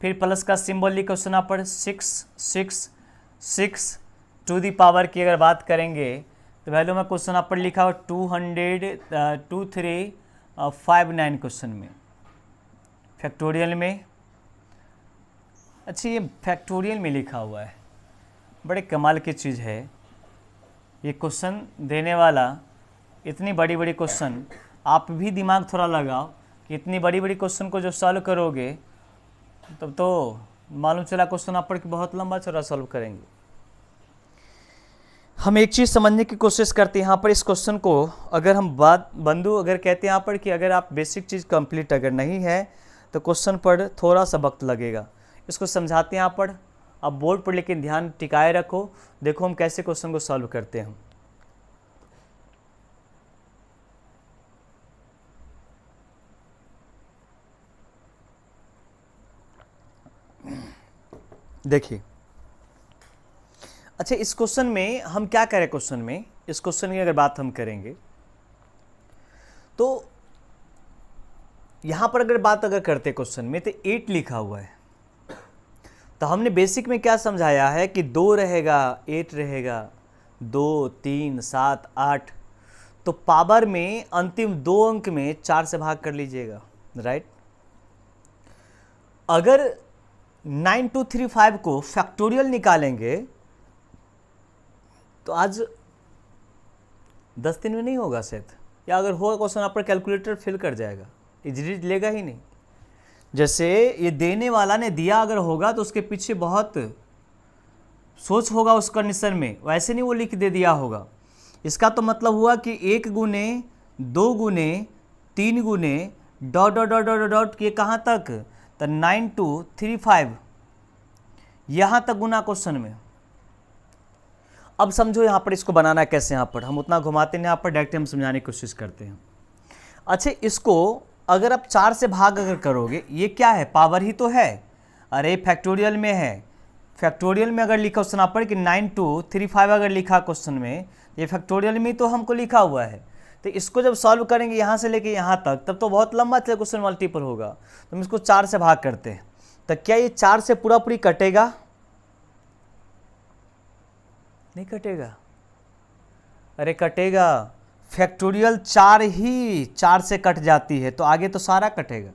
फिर प्लस का सिंबल लिखा क्वेश्चन पर 666 टू दी पावर की अगर बात करेंगे तो वैल्यू में क्वेश्चन आप पर लिखा हुआ 2359 क्वेश्चन में फैक्टोरियल में। अच्छा, ये फैक्टोरियल में लिखा हुआ है, बड़े कमाल की चीज़ है ये क्वेश्चन देने वाला। इतनी बड़ी बड़ी क्वेश्चन आप भी दिमाग थोड़ा लगाओ कि इतनी बड़ी बड़ी क्वेश्चन को जो सॉल्व करोगे तब तो मालूम चला क्वेश्चन आप पर कि बहुत लंबा चौड़ा सॉल्व करेंगे। हम एक चीज़ समझने की कोशिश करते हैं यहाँ पर इस क्वेश्चन को। अगर हम बंधु अगर कहते हैं यहाँ पर कि अगर आप बेसिक चीज़ कंप्लीट अगर नहीं है तो क्वेश्चन पर थोड़ा सा वक्त लगेगा। इसको समझाते हैं यहाँ पर, आप बोर्ड पर लेकिन ध्यान टिकाए रखो। देखो हम कैसे क्वेश्चन को सॉल्व करते हैं। देखिए, अच्छा इस क्वेश्चन में हम क्या करें, क्वेश्चन में इस क्वेश्चन की अगर बात हम करेंगे तो यहां पर अगर बात करते क्वेश्चन में तो 8 लिखा हुआ है। तो हमने बेसिक में क्या समझाया है कि 2 रहेगा, 8 रहेगा, 2, 3, 7, 8। तो पावर में अंतिम 2 अंक में 4 से भाग कर लीजिएगा, राइट। अगर 9235 को फैक्टोरियल निकालेंगे तो आज 10 दिन में नहीं होगा शायद, या अगर होगा क्वेश्चन आप पर कैलकुलेटर फेल कर जाएगा, इजीली लेगा ही नहीं। जैसे ये देने वाला ने दिया अगर होगा तो उसके पीछे बहुत सोच होगा उस कंडीशन में, वैसे नहीं वो लिख दे दिया होगा। इसका तो मतलब हुआ कि 1 गुने 2 गुने 3 गुने dot dot dot dot dot ये कहाँ तक, तो 9235 यहाँ तक गुना क्वेश्चन में। अब समझो यहाँ पर इसको बनाना कैसे, यहाँ पर हम उतना घुमाते नहीं, यहाँ पर डायरेक्ट हम समझाने की कोशिश करते हैं। अच्छा, इसको अगर आप 4 से भाग अगर करोगे, ये क्या है, पावर ही तो है। अरे फैक्टोरियल में है, फैक्टोरियल में अगर लिखा क्वेश्चन आप पर कि 9235 अगर लिखा क्वेश्चन में, ये फैक्टोरियल में तो हमको लिखा हुआ है। तो इसको जब सॉल्व करेंगे यहाँ से लेके यहाँ तक, तब तो बहुत लंबा क्वेश्चन मल्टीपल होगा। तो हम इसको 4 से भाग करते हैं, तो क्या ये 4 से पूरा पूरी कटेगा, नहीं कटेगा। अरे कटेगा, फैक्टोरियल 4 ही 4 से कट जाती है, तो आगे तो सारा कटेगा,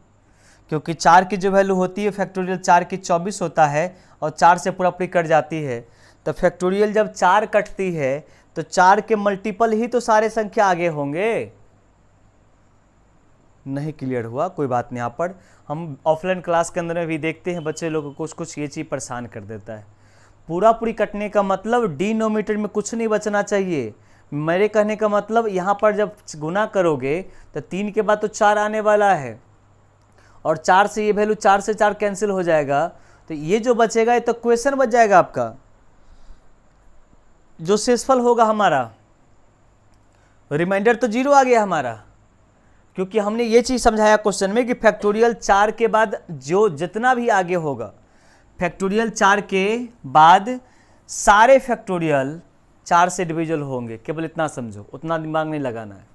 क्योंकि 4 की जो वैल्यू होती है फैक्टोरियल 4 की 24 होता है और 4 से पूरा पूरी कट जाती है। तो फैक्टोरियल जब 4 कटती है तो 4 के मल्टीपल ही तो सारे संख्या आगे होंगे। नहीं क्लियर हुआ, कोई बात नहीं। यहाँ पर हम ऑफलाइन क्लास के अंदर में भी देखते हैं बच्चे लोगों को कुछ ये चीज़ परेशान कर देता है। पूरा पूरी कटने का मतलब डिनोमिनेटर में कुछ नहीं बचना चाहिए। मेरे कहने का मतलब यहाँ पर जब गुना करोगे तो 3 के बाद तो 4 आने वाला है, और 4 से ये वैल्यू 4 से 4 कैंसिल हो जाएगा, तो ये जो बचेगा ये तो क्वेश्चन बच जाएगा आपका, जो शेषफल होगा हमारा। रिमाइंडर तो 0 आ गया हमारा, क्योंकि हमने ये चीज़ समझाया क्वेश्चन में कि फैक्टोरियल 4 के बाद जो जितना भी आगे होगा, फैक्टोरियल 4 के बाद सारे फैक्टोरियल 4 से डिविजल होंगे। केवल इतना समझो, उतना दिमाग नहीं लगाना है।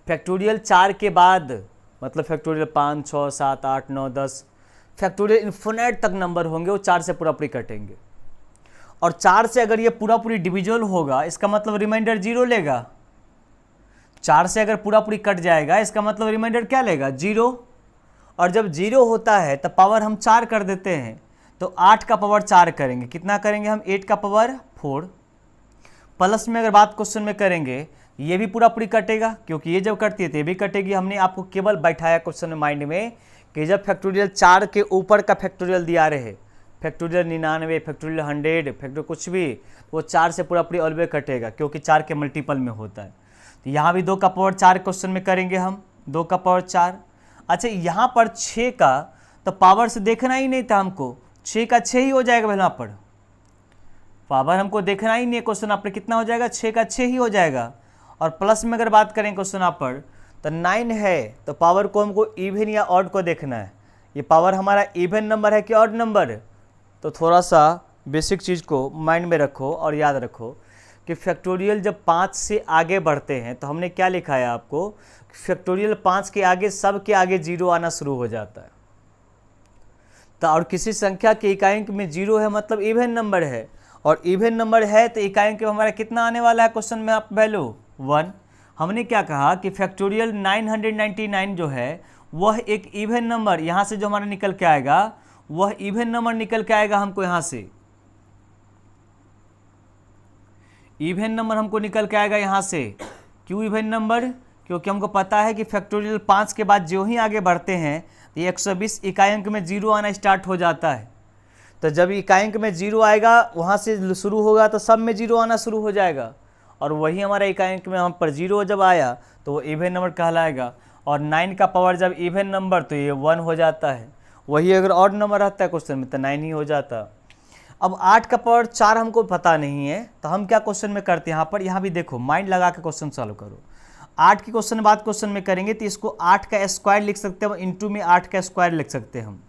फैक्टोरियल 4 के बाद मतलब फैक्टोरियल 5, 6, 7, 8, 9, 10 फैक्टोरियल इन्फिनिट तक नंबर होंगे, वो 4 से पूरा पूरी कटेंगे। और 4 से अगर ये पूरा पूरी डिविजल होगा, इसका मतलब रिमाइंडर 0 लेगा। 4 से अगर पूरा पूरी कट जाएगा, इसका मतलब रिमाइंडर क्या लेगा, 0। और जब 0 होता है तो पावर हम 4 कर देते हैं, तो 8 का पावर 4 करेंगे, कितना करेंगे हम, 8 का पावर 4। प्लस में अगर बात क्वेश्चन में करेंगे, ये भी पूरा पूरी कटेगा, क्योंकि ये जब कटती है तो ये भी कटेगी। हमने आपको केवल बैठाया क्वेश्चन में माइंड में कि जब फैक्टोरियल 4 के ऊपर का फैक्टोरियल दिया रहे, फैक्टोरियल 99, फैक्टोरियल 100, फैक्टोरियल कुछ भी, वो 4 से पूरा पूरी ऑलवे कटेगा, क्योंकि 4 के मल्टीपल में होता है। तो यहाँ भी 2 का पावर 4 क्वेश्चन में करेंगे हम, 2 का पावर 4। अच्छा, यहाँ पर 6 का तो पावर से देखना ही नहीं था हमको, 6 का 6 ही हो जाएगा। यहाँ पर पावर हमको देखना ही नहीं है, क्वेश्चन आप पर कितना हो जाएगा, 6 का 6 ही हो जाएगा। और प्लस में अगर बात करें क्वेश्चन आप पर, तो 9 है, तो पावर को हमको इवन या ऑड को देखना है। ये पावर हमारा इवन नंबर है कि ऑड नंबर। तो थोड़ा सा बेसिक चीज़ को माइंड में रखो और याद रखो कि फैक्टोरियल जब 5 से आगे बढ़ते हैं तो हमने क्या लिखा है आपको, फैक्टोरियल 5 के आगे सब के आगे 0 आना शुरू हो जाता है। तो और किसी संख्या के इकाई में 0 है मतलब इवन नंबर है, और इवन नंबर है तो इकाई अंक में हमारा कितना आने वाला है क्वेश्चन में आप वैल्यू 1। हमने क्या कहा कि फैक्टोरियल 999 जो है वह एक इवन नंबर, यहाँ से जो हमारा निकल के आएगा वह इवन नंबर निकल के आएगा हमको, यहाँ से इवन नंबर हमको निकल के आएगा यहाँ से। क्यों इवन नंबर? क्योंकि हमको पता है कि फैक्टोरियल 5 के बाद जो ही आगे बढ़ते हैं तो 120 इकाई अंक में 0 आना स्टार्ट हो जाता है। तो जब इकाई अंक में 0 आएगा वहाँ से शुरू होगा तो सब में 0 आना शुरू हो जाएगा, और वही हमारा इकाई अंक में हम पर 0 जब आया तो वो इवन नंबर कहलाएगा। और 9 का पावर जब इवन नंबर तो ये 1 हो जाता है, वही अगर ऑड नंबर रहता है क्वेश्चन में तो 9 ही हो जाता। अब 8 का पावर 4 हमको पता नहीं है तो हम क्या क्वेश्चन में करते हैं, यहाँ भी देखो माइंड लगा के क्वेश्चन सॉल्व करो। 8 की क्वेश्चन बाद क्वेश्चन में करेंगे तो इसको 8 का स्क्वायर लिख सकते हैं, इंटू में 8 का स्क्वायर लिख सकते हैं हम,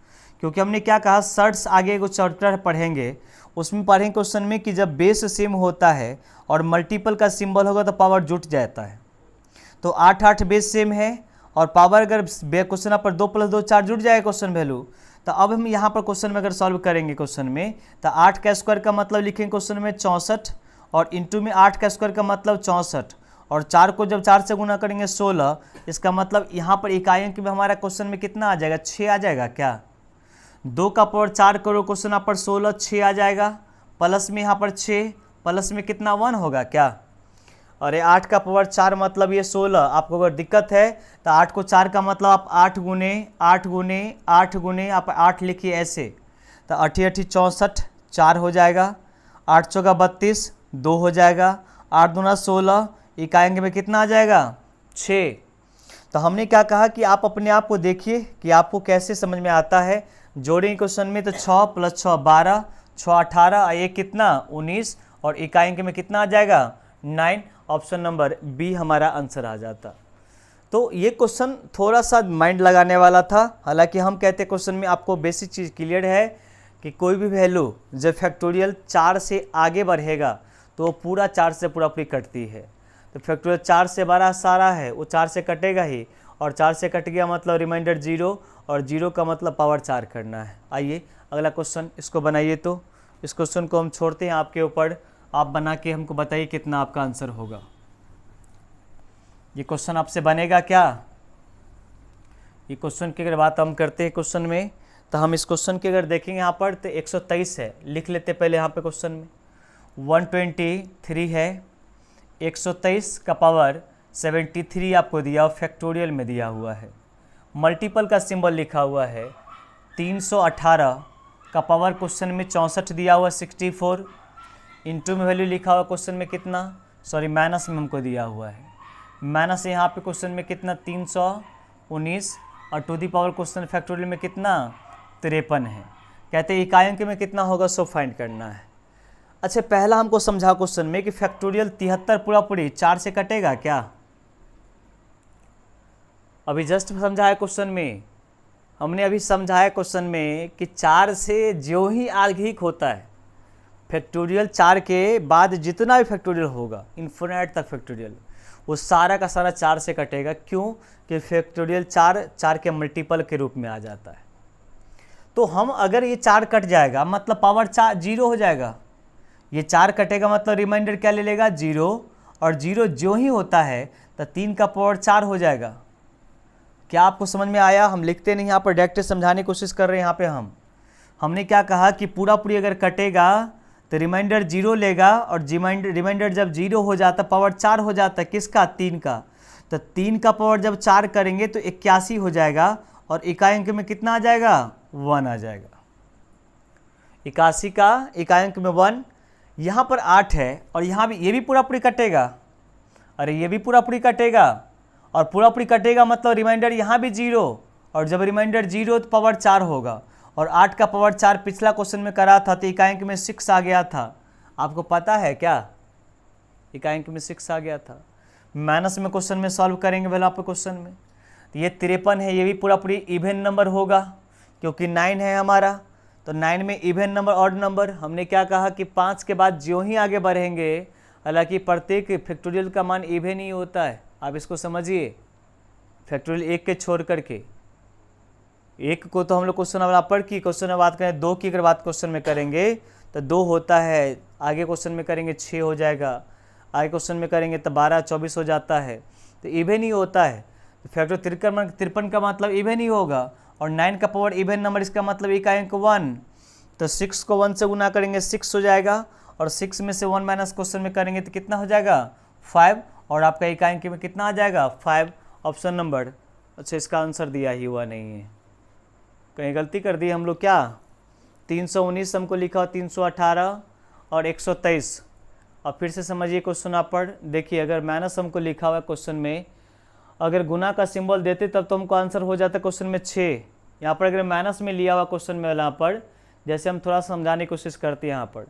क्योंकि हमने क्या कहा सर्ट्स आगे एगो चैप्टर पढ़ेंगे उसमें पढ़ेंगे क्वेश्चन में कि जब बेस सेम होता है और मल्टीपल का सिंबल होगा तो पावर जुट जाता है। तो 8 8 बेस सेम है और पावर अगर क्वेश्चन पर 2 + 2 4 जुट जाएगा क्वेश्चन वैल्यू। तो अब हम यहाँ पर क्वेश्चन में अगर सॉल्व करेंगे क्वेश्चन में तो 8 का स्क्वायर का मतलब लिखेंगे क्वेश्चन में 64 और इंटू में 8 का स्क्वायर का मतलब 64 और 4 को जब 4 से गुना करेंगे 16। इसका मतलब यहाँ पर इकाई अंक में हमारा क्वेश्चन में कितना आ जाएगा, 6 आ जाएगा क्या। 2 का पावर 4 करो क्वेश्चन यहाँ पर 16, 6 आ जाएगा, प्लस में यहाँ पर 6 प्लस में कितना 1 होगा क्या। अरे 8 का पावर 4 मतलब ये 16। आपको अगर दिक्कत है तो 8 को 4 का मतलब आप 8 गुने 8 गुने 8 गुने आप 8 लिखिए ऐसे, तो 8 8 64 4 हो जाएगा, 8 चौका 32 2 हो जाएगा, 8 दूना 16 इकाई अंक में कितना आ जाएगा 6। तो हमने क्या कहा कि आप अपने आप को देखिए कि आपको कैसे समझ में आता है। जोड़ेंगे क्वेश्चन में तो 6 + 6 12, 6 18, ये कितना 19 और इकाई अंक में कितना आ जाएगा 9। ऑप्शन नंबर बी हमारा आंसर आ जाता। तो ये क्वेश्चन थोड़ा सा माइंड लगाने वाला था, हालांकि हम कहते हैं क्वेश्चन में आपको बेसिक चीज़ क्लियर है कि कोई भी वैल्यू जब फैक्टोरियल 4 से आगे बढ़ेगा तो वो पूरा 4 से पूरा पूरी कटती है। तो फैक्टोरियल 4 से बड़ा सारा है वो 4 से कटेगा ही, और 4 से कट गया मतलब रिमाइंडर 0 और 0 का मतलब पावर 4 करना है। आइए अगला क्वेश्चन इसको बनाइए। तो इस क्वेश्चन को हम छोड़ते हैं आपके ऊपर, आप बना के हमको बताइए कितना आपका आंसर होगा। ये क्वेश्चन आपसे बनेगा क्या? ये क्वेश्चन की अगर बात हम करते हैं क्वेश्चन में तो हम इस क्वेश्चन की अगर देखेंगे यहाँ पर तो 123 है, लिख लेते पहले यहाँ पे क्वेश्चन में 123 है, 123 का पावर 73 आपको दिया और फैक्टोरियल में दिया हुआ है, मल्टीपल का सिंबल लिखा हुआ है, 318 का पावर क्वेश्चन में 64 दिया हुआ 64, इंटू में वैल्यू लिखा हुआ क्वेश्चन में कितना, सॉरी माइनस में हमको दिया हुआ है, माइनस यहाँ पे क्वेश्चन में कितना 319 और to the power question factorial में कितना 53 है। कहते हैं इकाई अंक में कितना होगा सो फाइंड करना है। अच्छा पहला हमको समझा क्वेश्चन में कि फैक्टोरियल 73 पूरा पूरी 4 से कटेगा क्या। अभी जस्ट समझाया क्वेश्चन में, हमने अभी समझाया क्वेश्चन में कि 4 से जो ही आगे होता है फैक्टोरियल 4 के बाद जितना भी फैक्टोरियल होगा इन्फिनिट तक फैक्टोरियल वो सारा का सारा 4 से कटेगा। क्यों कि फैक्टोरियल 4 के मल्टीपल के रूप में आ जाता है। तो हम अगर ये 4 कट जाएगा मतलब पावर 4 0 हो जाएगा, ये 4 कटेगा मतलब रिमाइंडर क्या ले लेगा 0, और 0 जो ही होता है तो 3 का पावर 4 हो जाएगा। क्या आपको समझ में आया? हम लिखते नहीं यहाँ पर डायरेक्ट समझाने की कोशिश कर रहे हैं। यहाँ पे हमने क्या कहा कि पूरा पूरी अगर कटेगा तो रिमाइंडर 0 लेगा और रिमाइंडर जब 0 हो जाता पावर 4 हो जाता किसका 3 का, तो 3 का पावर जब 4 करेंगे तो 81 हो जाएगा और इकाई अंक में कितना आ जाएगा 1 आ जाएगा। 81 का इकाई अंक में 1, यहाँ पर 8 है और यहाँ भी ये भी पूरा पूरी कटेगा, अरे ये भी पूरा पूरी कटेगा और पूरा पूरी कटेगा मतलब रिमाइंडर यहाँ भी 0 और जब रिमाइंडर 0 तो पावर 4 होगा और 8 का पावर 4 पिछला क्वेश्चन में करा था तो इकाई अंक में 6 आ गया था। आपको पता है क्या इकाई अंक में 6 आ गया था। माइनस में क्वेश्चन में सॉल्व करेंगे पहले आप क्वेश्चन में, तो ये 53 है, ये भी पूरा पूरी इवन नंबर होगा क्योंकि 9 है हमारा, तो 9 में इवन नंबर ऑड नंबर। हमने क्या कहा कि 5 के बाद जो ही आगे बढ़ेंगे, हालांकि प्रत्येक फैक्टोरियल का मान इवन ही होता है, आप इसको समझिए। फैक्टोरियल 1 के छोड़ करके 1 को तो हम लोग क्वेश्चन अगर पढ़ की क्वेश्चन में बात करें, 2 की अगर बात क्वेश्चन में करेंगे तो 2 होता है आगे क्वेश्चन में करेंगे 6 हो जाएगा, आगे क्वेश्चन में करेंगे तो 12 24 हो जाता है, तो इवन ही होता है। तो फैक्टोरियल 53 का मतलब इवन ही होगा, और 9 का पावर इवन नंबर, इसका मतलब इकाई अंक 1। तो 6 को 1 से गुना करेंगे 6 हो जाएगा, और 6 में से 1 माइनस क्वेश्चन में करेंगे तो कितना हो जाएगा 5, और आपका इकाई अंक में कितना आ जाएगा 5, ऑप्शन नंबर। अच्छा, इसका आंसर दिया ही हुआ नहीं है, कहीं गलती कर दी हम लोग क्या। 319 हमको लिखा, 318 और 123। अब फिर से समझिए क्वेश्चन आप पढ़ देखिए, अगर माइनस हमको लिखा हुआ है क्वेश्चन में, अगर गुना का सिंबल देते तब तो हमको आंसर हो जाता क्वेश्चन में 6। यहाँ पर अगर माइनस में लिया हुआ क्वेश्चन में यहाँ पर, जैसे हम थोड़ा समझाने की कोशिश करते हैं यहाँ पर,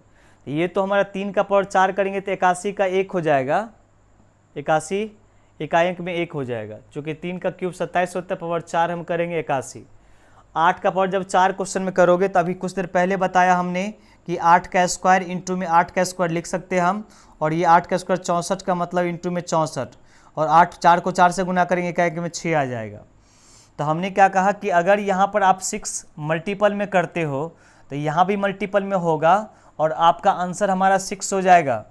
ये तो हमारा 3 का पावर 4 करेंगे तो 81 का 1 हो जाएगा, 81 इकाई अंक में 1 हो जाएगा, चूँकि 3 का क्यूब 27 होता है, पावर 4 हम करेंगे 81। 8 का पावर जब 4 क्वेश्चन में करोगे तो अभी कुछ देर पहले बताया हमने कि 8 का स्क्वायर इंटू में 8 का स्क्वायर लिख सकते हैं हम, और ये 8 का स्क्वायर 64 का मतलब इंटू में 64, और 4 को 4 से गुना करेंगे इकाई अंक में 6 आ जाएगा। तो हमने क्या कहा कि अगर यहाँ पर आप 6 मल्टीपल में करते हो तो यहाँ भी मल्टीपल में होगा, और आपका आंसर हमारा 6 हो जाएगा।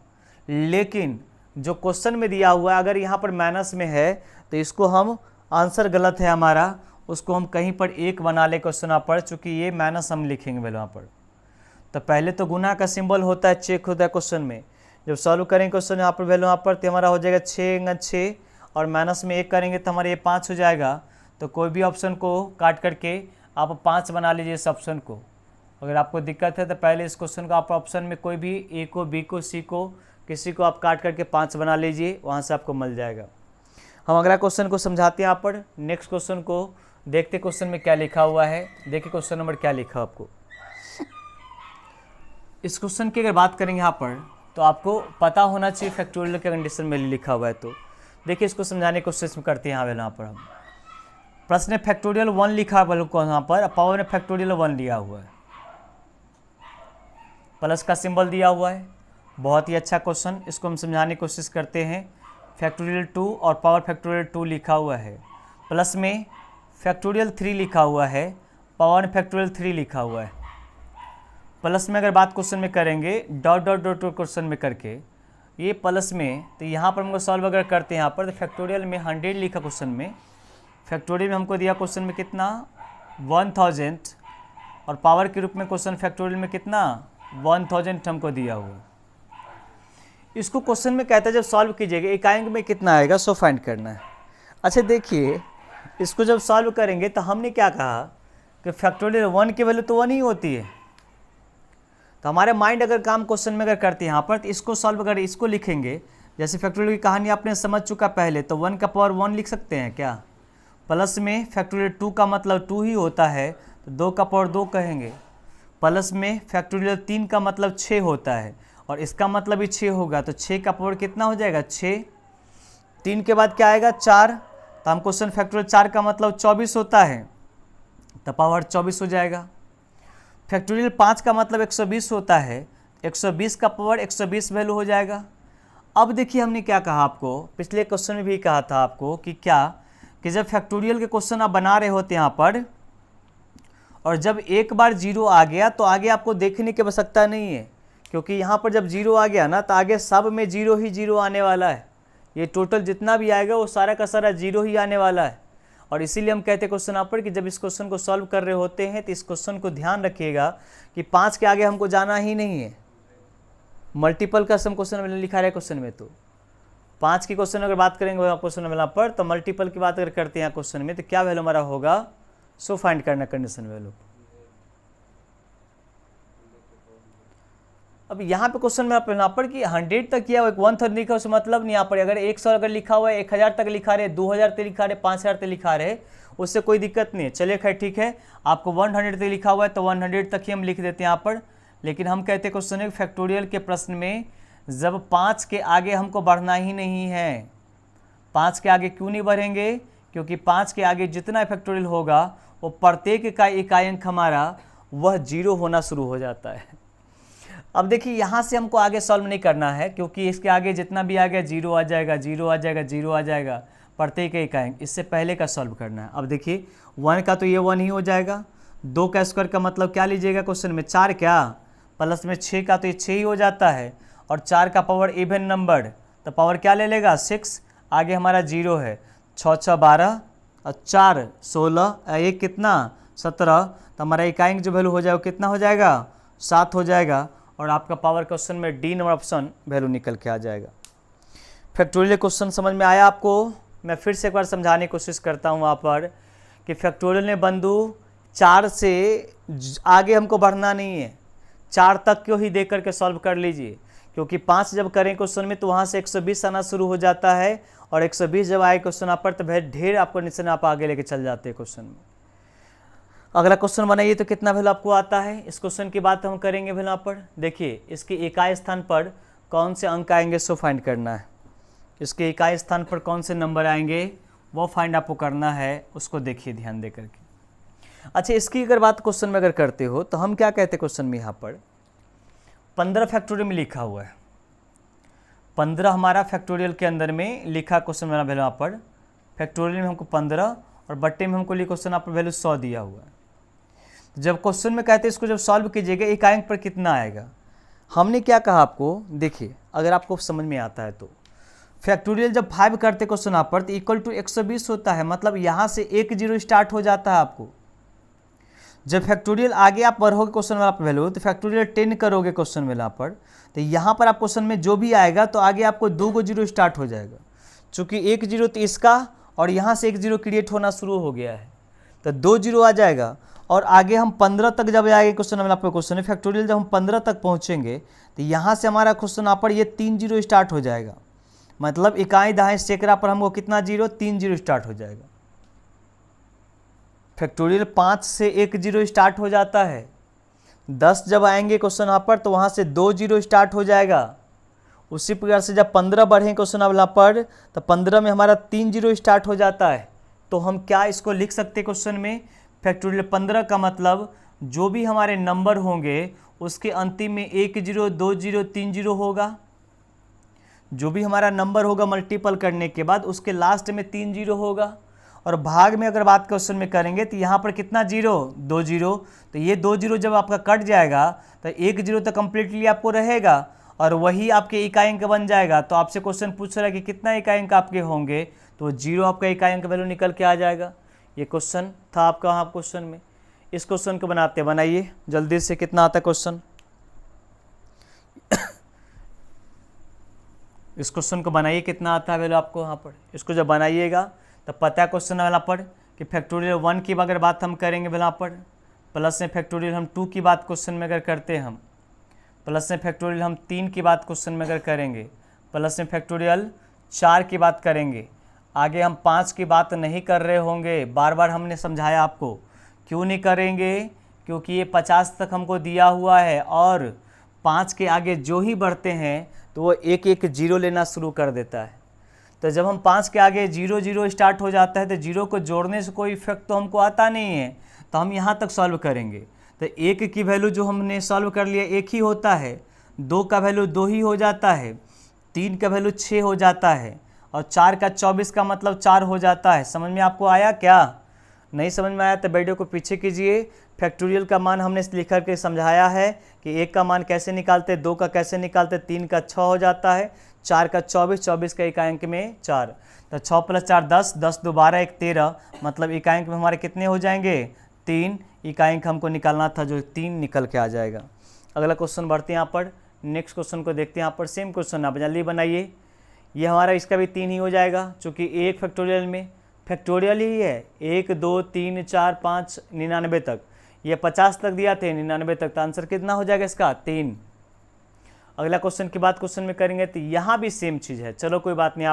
लेकिन जो क्वेश्चन में दिया हुआ है अगर यहाँ पर माइनस में है तो इसको हम, आंसर गलत है हमारा, उसको हम कहीं पर 1 बना ले क्वेश्चन आप पर, चूँकि ये माइनस हम लिखेंगे वैल्यू वहाँ पर। तो पहले तो गुना का सिंबल होता है, चेक होता है क्वेश्चन में, जब सॉल्व करेंगे क्वेश्चन यहाँ पर वैल्यू यहाँ पर तो हमारा हो जाएगा 6 और माइनस में 1 करेंगे तो हमारे ये 5 हो जाएगा। तो कोई भी ऑप्शन को काट करके आप 5 बना लीजिए इस ऑप्शन को। अगर आपको दिक्कत है तो पहले इस क्वेश्चन को आप ऑप्शन में कोई भी ए को, बी को, सी को, किसी को आप काट करके 5 बना लीजिए, वहाँ से आपको मिल जाएगा। हम अगला क्वेश्चन को समझाते हैं यहाँ पर, नेक्स्ट क्वेश्चन को देखते क्वेश्चन में क्या लिखा हुआ है। देखिए क्वेश्चन नंबर क्या लिखा आपको। इस क्वेश्चन की अगर बात करेंगे यहाँ पर तो आपको पता होना चाहिए फैक्टोरियल के कंडीशन में लिखा हुआ है। तो देखिए इसको समझाने की कोशिश करते हैं यहाँ पर। हम प्रश्न में फैक्टोरियल 1 लिखा है यहाँ पर, पावर में फैक्टोरियल 1 लिया हुआ है, प्लस का सिंबल दिया हुआ है। बहुत ही अच्छा क्वेश्चन, इसको हम समझाने की कोशिश करते हैं। फैक्टोरियल 2 और पावर फैक्टोरियल 2 लिखा हुआ है, प्लस में फैक्टोरियल 3 लिखा हुआ है, पावर में फैक्टोरियल 3 लिखा हुआ है। प्लस में अगर बात क्वेश्चन में करेंगे डॉट डॉट डॉट क्वेश्चन में करके ये प्लस में, तो यहाँ पर हमको सॉल्व अगर करते हैं यहाँ पर तो फैक्टोरियल में 100 लिखा क्वेश्चन में, फैक्टोरियल में हमको दिया क्वेश्चन में कितना 1000, और पावर के रूप में क्वेश्चन फैक्टोरियल में कितना 1000 हमको दिया हुआ। इसको क्वेश्चन में कहता है जब सॉल्व कीजिएगा इकाई अंक में कितना आएगा सो फाइंड करना है। अच्छा देखिए इसको जब सॉल्व करेंगे तो हमने क्या कहा कि फैक्टोरियल 1 की वैल्यू तो 1 ही होती है। तो हमारे माइंड अगर काम क्वेश्चन में अगर करते हैं यहाँ पर तो इसको सॉल्व अगर इसको लिखेंगे, जैसे फैक्टोरियल की कहानी आपने समझ चुका पहले, तो 1 का पावर 1 लिख सकते हैं क्या, प्लस में फैक्टोरियल 2 का मतलब 2 ही होता है तो 2 का पावर 2 कहेंगे, प्लस में फैक्टोरियल 3 का मतलब 6 होता है और इसका मतलब भी 6 होगा, तो 6 का पावर कितना हो जाएगा 6, 3 के बाद क्या आएगा 4, तो हम क्वेश्चन फैक्टोरियल 4 का मतलब 24 होता है तो पावर 24 हो जाएगा। फैक्टोरियल 5 का मतलब 120 होता है, 120 का पावर 120 वैल्यू हो जाएगा। अब देखिए हमने क्या कहा आपको, पिछले क्वेश्चन में भी कहा था आपको कि क्या, कि जब फैक्टोरियल के क्वेश्चन आप बना रहे होते हैं यहाँ पर, और जब एक बार 0 आ गया तो आगे आपको देखने की आवश्यकता नहीं है, क्योंकि यहाँ पर जब 0 आ गया ना तो आगे सब में 0 ही 0 आने वाला है। ये टोटल जितना भी आएगा वो सारा का सारा 0 ही आने वाला है। और इसीलिए हम कहते हैं क्वेश्चन यहाँ पर कि जब इस क्वेश्चन को सॉल्व कर रहे होते हैं तो इस क्वेश्चन को ध्यान रखिएगा कि 5 के आगे हमको जाना ही नहीं है। मल्टीपल का सम क्वेश्चन में लिखा रहा है क्वेश्चन में, तो 5 की क्वेश्चन अगर बात करेंगे क्वेश्चन में यहाँ पर, तो मल्टीपल की बात अगर करते हैं क्वेश्चन में तो क्या वैल्यू हमारा होगा सो फाइंड करना कंडीशन वैल्यू। अब यहाँ पे क्वेश्चन में आप यहाँ पर कि 100 तक किया हुआ 1/3 लिखा है, उसका मतलब नहीं यहाँ पर अगर 100 अगर लिखा हुआ है 1000 तक लिखा रहे, 2000 तक लिखा रहे, 5000 तक लिखा रहे, उससे कोई दिक्कत नहीं है। चलिए खैर ठीक है, आपको 100 तक लिखा हुआ है तो 100 तक ही हम लिख देते हैं यहाँ पर। लेकिन हम कहते हैं क्वेश्चन है फैक्टोरियल के प्रश्न में जब 5 के आगे हमको बढ़ना ही नहीं है। 5 के आगे क्यों नहीं बढ़ेंगे, क्योंकि 5 के आगे जितना फैक्टोरियल होगा वो प्रत्येक का इकाई अंक हमारा वह 0 होना शुरू हो जाता है। अब देखिए यहाँ से हमको आगे सॉल्व नहीं करना है, क्योंकि इसके आगे जितना भी आ गया 0 आ जाएगा, 0 आ जाएगा, 0 आ जाएगा, प्रत्येक इकाई अंक। इससे पहले का सॉल्व करना है। अब देखिए 1 का तो ये 1 ही हो जाएगा, 2 का स्क्वायर का मतलब क्या लीजिएगा क्वेश्चन में 4 क्या, प्लस में 6 का तो ये 6 ही हो जाता है, और 4 का पावर इवन नंबर, तो पावर क्या ले लेगा 6, आगे हमारा 0 है, 6 6 12 और 4 16, एक कितना 17, तो हमारा इकाई जो वैल्यू हो जाएगा कितना हो जाएगा 7 हो जाएगा, और आपका पावर क्वेश्चन में डी नंबर ऑप्शन वैल्यू निकल के आ जाएगा। फैक्टोरियल क्वेश्चन समझ में आया आपको? मैं फिर से एक बार समझाने की कोशिश करता हूँ वहाँ पर कि फैक्टोरियल ने बंधु 4 से आगे हमको बढ़ना नहीं है, 4 तक क्यों ही दे करके सॉल्व कर लीजिए, क्योंकि 5 जब करें क्वेश्चन में तो वहाँ से 120 आना शुरू हो जाता है, और 120 जब आए क्वेश्चन आप पर तो भाई ढेर आपको निशान आप आगे लेके चल जाते हैं क्वेश्चन में। अगला क्वेश्चन बनाइए तो कितना वैल्यू आपको आता है। इस क्वेश्चन की बात हम करेंगे वैल्यू यहाँ पर। देखिए इसके इकाई स्थान पर कौन से अंक आएंगे सो फाइंड करना है, इसके इकाई स्थान पर कौन से नंबर आएंगे वो फाइंड आपको करना है, उसको देखिए ध्यान दे करके। अच्छा, इसकी अगर बात क्वेश्चन में अगर करते हो तो हम क्या कहते हैं क्वेश्चन में, यहाँ पर 15 फैक्टोरियल में लिखा हुआ है, 15 हमारा फैक्टोरियल के अंदर में लिखा क्वेश्चन मेरा वैल्यू यहाँ पर, फैक्टोरियल में हमको 15 और बट्टे में हमको लिखा क्वेश्चन यहाँ पर वैल्यू 100 दिया हुआ है। जब क्वेश्चन में कहते हैं इसको जब सॉल्व कीजिएगा इकाई अंक पर कितना आएगा, हमने क्या कहा आपको, देखिए अगर आपको समझ में आता है तो फैक्टोरियल जब 5 करते क्वेश्चन आप पर तो इक्वल टू 120 होता है, मतलब यहाँ से 1 0 स्टार्ट हो जाता है आपको। जब फैक्टोरियल आगे आप बढ़ोगे क्वेश्चन में आप वैल्यू तो फैक्टोरियल 10 करोगे क्वेश्चन में यहाँ पर, तो यहाँ पर आप क्वेश्चन में जो भी आएगा तो आगे आपको 2 0 स्टार्ट हो जाएगा, चूँकि 1 0 तो इसका और यहाँ से 1 0 क्रिएट होना शुरू हो गया है, तो 2 0 आ जाएगा, और आगे हम 15 तक जब आएंगे क्वेश्चन में आपका क्वेश्चन है फैक्टोरियल जब हम 15 तक पहुँचेंगे तो यहाँ से हमारा क्वेश्चन यहाँ पर ये 3 0 स्टार्ट हो जाएगा, मतलब इकाई दहाई सैकड़ा पर हमको कितना 0 3 0 स्टार्ट हो जाएगा। फैक्टोरियल 5 से 1 0 स्टार्ट हो जाता है, 10 जब आएंगे क्वेश्चन यहाँ पर तो वहाँ से 2 0 स्टार्ट हो जाएगा। उसी प्रकार से जब 15 बढ़ेंगे क्वेश्चन यहाँ पर तो 15 में हमारा 3 0 स्टार्ट हो जाता है। तो हम क्या इसको लिख सकते हैं क्वेश्चन में, फैक्टोरियल 15 का मतलब जो भी हमारे नंबर होंगे उसके अंतिम में 1 0 2 0 3 0 होगा, जो भी हमारा नंबर होगा मल्टीपल करने के बाद उसके लास्ट में 3 0 होगा। और भाग में अगर बात क्वेश्चन में करेंगे तो यहाँ पर कितना 0 2 0, तो ये 2 0 जब आपका कट जाएगा तो 1 0 तो कम्प्लीटली आपको रहेगा और वही आपके इकाई अंक बन जाएगा। तो आपसे क्वेश्चन पूछ रहा है कि कितना इकाई अंक आपके होंगे, तो 0 आपका इकाई अंक वैल्यू निकल के आ जाएगा। ये क्वेश्चन था आपका वहाँ क्वेश्चन में। इस क्वेश्चन को बनाइए जल्दी से, कितना आता है क्वेश्चन, इस क्वेश्चन को बनाइए कितना आता है वैल्यू आपको वहाँ पर। इसको जब बनाइएगा तो पता है क्वेश्चन वाला पर कि फैक्टोरियल 1 की अगर बात हम करेंगे वहाँ पर, प्लस में फैक्टोरियल हम 2 की बात क्वेश्चन में अगर करते हैं हम, प्लस में फैक्टोरियल हम 3 की बात क्वेश्चन में अगर करेंगे, प्लस में फैक्टोरियल 4 की बात करेंगे, आगे हम 5 की बात नहीं कर रहे होंगे। बार बार हमने समझाया आपको, क्यों नहीं करेंगे, क्योंकि ये 50 तक हमको दिया हुआ है और 5 के आगे जो ही बढ़ते हैं तो वो 1 1 0 लेना शुरू कर देता है। तो जब हम 5 के आगे 0 0 स्टार्ट हो जाता है तो 0 को जोड़ने से कोई इफेक्ट तो हमको आता नहीं है, तो हम यहाँ तक सॉल्व करेंगे। तो 1 की वैल्यू जो हमने सॉल्व कर लिया 1 ही होता है, 2 का वैल्यू 2 ही हो जाता है, 3 का वैल्यू 6 हो जाता है, और 4 का 24 का मतलब 4 हो जाता है। समझ में आपको आया क्या? नहीं समझ में आया तो वीडियो को पीछे कीजिए। फैक्टोरियल का मान हमने लिख करके समझाया है कि 1 का मान कैसे निकालते, 2 का कैसे निकालते, 3 का 6 हो जाता है, 4 का 24, 24 का इकाई अंक में 4, तो 6 + 4 10, 10 2 12 1 13, मतलब इकाई अंक में हमारे कितने हो जाएंगे 3। इकाई अंक हमको निकालना था जो 3 निकल के आ जाएगा। अगला क्वेश्चन बढ़ते हैं यहाँ पर, नेक्स्ट क्वेश्चन को देखते हैं। यहाँ पर सेम क्वेश्चन आप जल्दी बनाइए। ये हमारा इसका भी 3 ही हो जाएगा, चूँकि एक फैक्टोरियल में फैक्टोरियल ही है, 1 2 3 4 5 99 तक, ये 50 तक दिया थे 99 तक, तो आंसर कितना हो जाएगा इसका 3। अगला क्वेश्चन की बात क्वेश्चन में करेंगे तो यहाँ भी सेम चीज़ है। चलो कोई बात नहीं,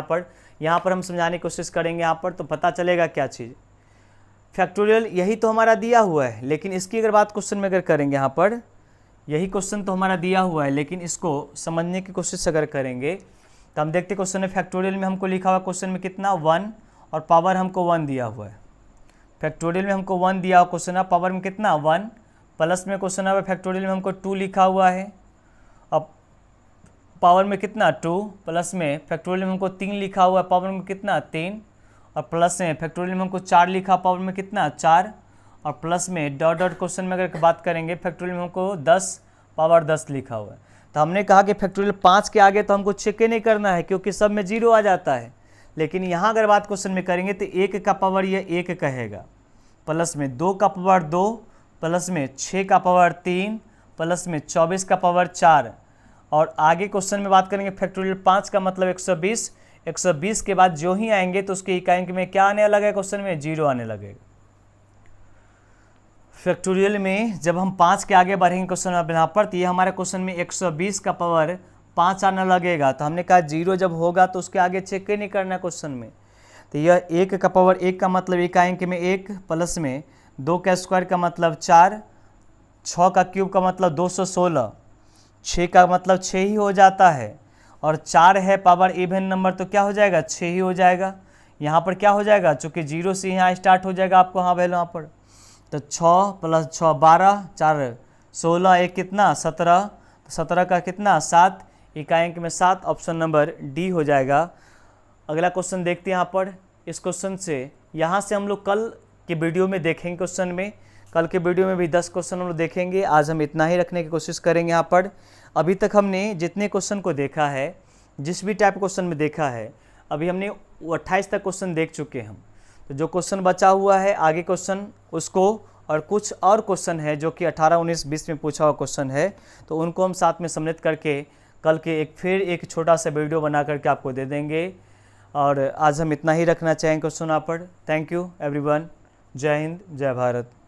यहाँ पर हम समझाने की कोशिश करेंगे यहाँ पर, तो पता चलेगा क्या चीज़। फैक्टोरियल यही तो हमारा दिया हुआ है, लेकिन इसकी अगर बात क्वेश्चन में अगर करेंगे यहाँ पर, यही क्वेश्चन तो हमारा दिया हुआ है, लेकिन इसको समझने की कोशिश अगर करेंगे तो हम देखते क्वेश्चन में फैक्टोरियल में हमको लिखा हुआ क्वेश्चन में कितना 1 और पावर हमको 1 दिया हुआ है। फैक्टोरियल में हमको 1 दिया हुआ क्वेश्चन है, पावर में कितना 1, प्लस में क्वेश्चन है फैक्टोरियल में हमको 2 लिखा हुआ है, अब पावर में कितना 2, प्लस में फैक्टोरियल में हमको 3 लिखा हुआ है, पावर में कितना 3, और प्लस में फैक्टोरियल में हमको 4 लिखा, पावर में कितना 4, और प्लस में डॉट डॉट क्वेश्चन में अगर बात करेंगे फैक्टोरियल में हमको 10, पावर 10 लिखा हुआ है। तो हमने कहा कि फैक्टोरियल 5 के आगे तो हमको चेक ही नहीं करना है क्योंकि सब में 0 आ जाता है। लेकिन यहाँ अगर बात क्वेश्चन में करेंगे तो 1 का पावर ये 1 कहेगा, प्लस में 2 का पावर 2, प्लस में 6 का पावर 3, प्लस में 24 का पावर 4। और आगे क्वेश्चन में बात करेंगे फैक्टोरियल 5 का मतलब 120। 120 के बाद जो ही आएंगे तो उसके इकाई में क्या आने लगेगा, क्वेश्चन में 0 आने लगेगा। फैक्टोरियल में जब हम 5 के आगे बढ़ेंगे क्वेश्चन में यहाँ पर, तो ये हमारे क्वेश्चन में 120 का पावर 5 आने लगेगा। तो हमने कहा 0 जब होगा तो उसके आगे चेक ही नहीं करना क्वेश्चन में। तो यह 1 का पावर 1 का मतलब इकाई अंक में 1, प्लस में 2 का स्क्वायर का मतलब 4, 6 का क्यूब का मतलब 216, 6 का मतलब 6 ही हो जाता है, और 4 है पावर इवन नंबर तो क्या हो जाएगा, 6 ही हो जाएगा। यहाँ पर क्या हो जाएगा, चूँकि 0 से यहाँ स्टार्ट हो जाएगा आपको, हाँ वैल्यू यहाँ पर। तो 6 प्लस 6 12, 4 16, 1 कितना 17, 17 का कितना 7, इकाई अंक में 7, ऑप्शन नंबर डी हो जाएगा। अगला क्वेश्चन देखते हैं यहाँ पर। इस क्वेश्चन से यहाँ से हम लोग कल के वीडियो में देखेंगे, क्वेश्चन में कल के वीडियो में भी 10 क्वेश्चन हम लोग देखेंगे। आज हम इतना ही रखने की कोशिश करेंगे यहाँ पर। अभी तक हमने जितने क्वेश्चन को देखा है, जिस भी टाइप क्वेश्चन में देखा है, अभी हमने 28 तक क्वेश्चन देख चुके हैं हम। तो जो क्वेश्चन बचा हुआ है आगे क्वेश्चन उसको, और कुछ और क्वेश्चन है जो कि 18, 19, 20 में पूछा हुआ क्वेश्चन है, तो उनको हम साथ में सम्मिलित करके कल के फिर एक छोटा सा वीडियो बना करके आपको दे देंगे। और आज हम इतना ही रखना चाहेंगे क्वेश्चन यहाँ पर। Thank you everyone. जय हिंद, जय भारत।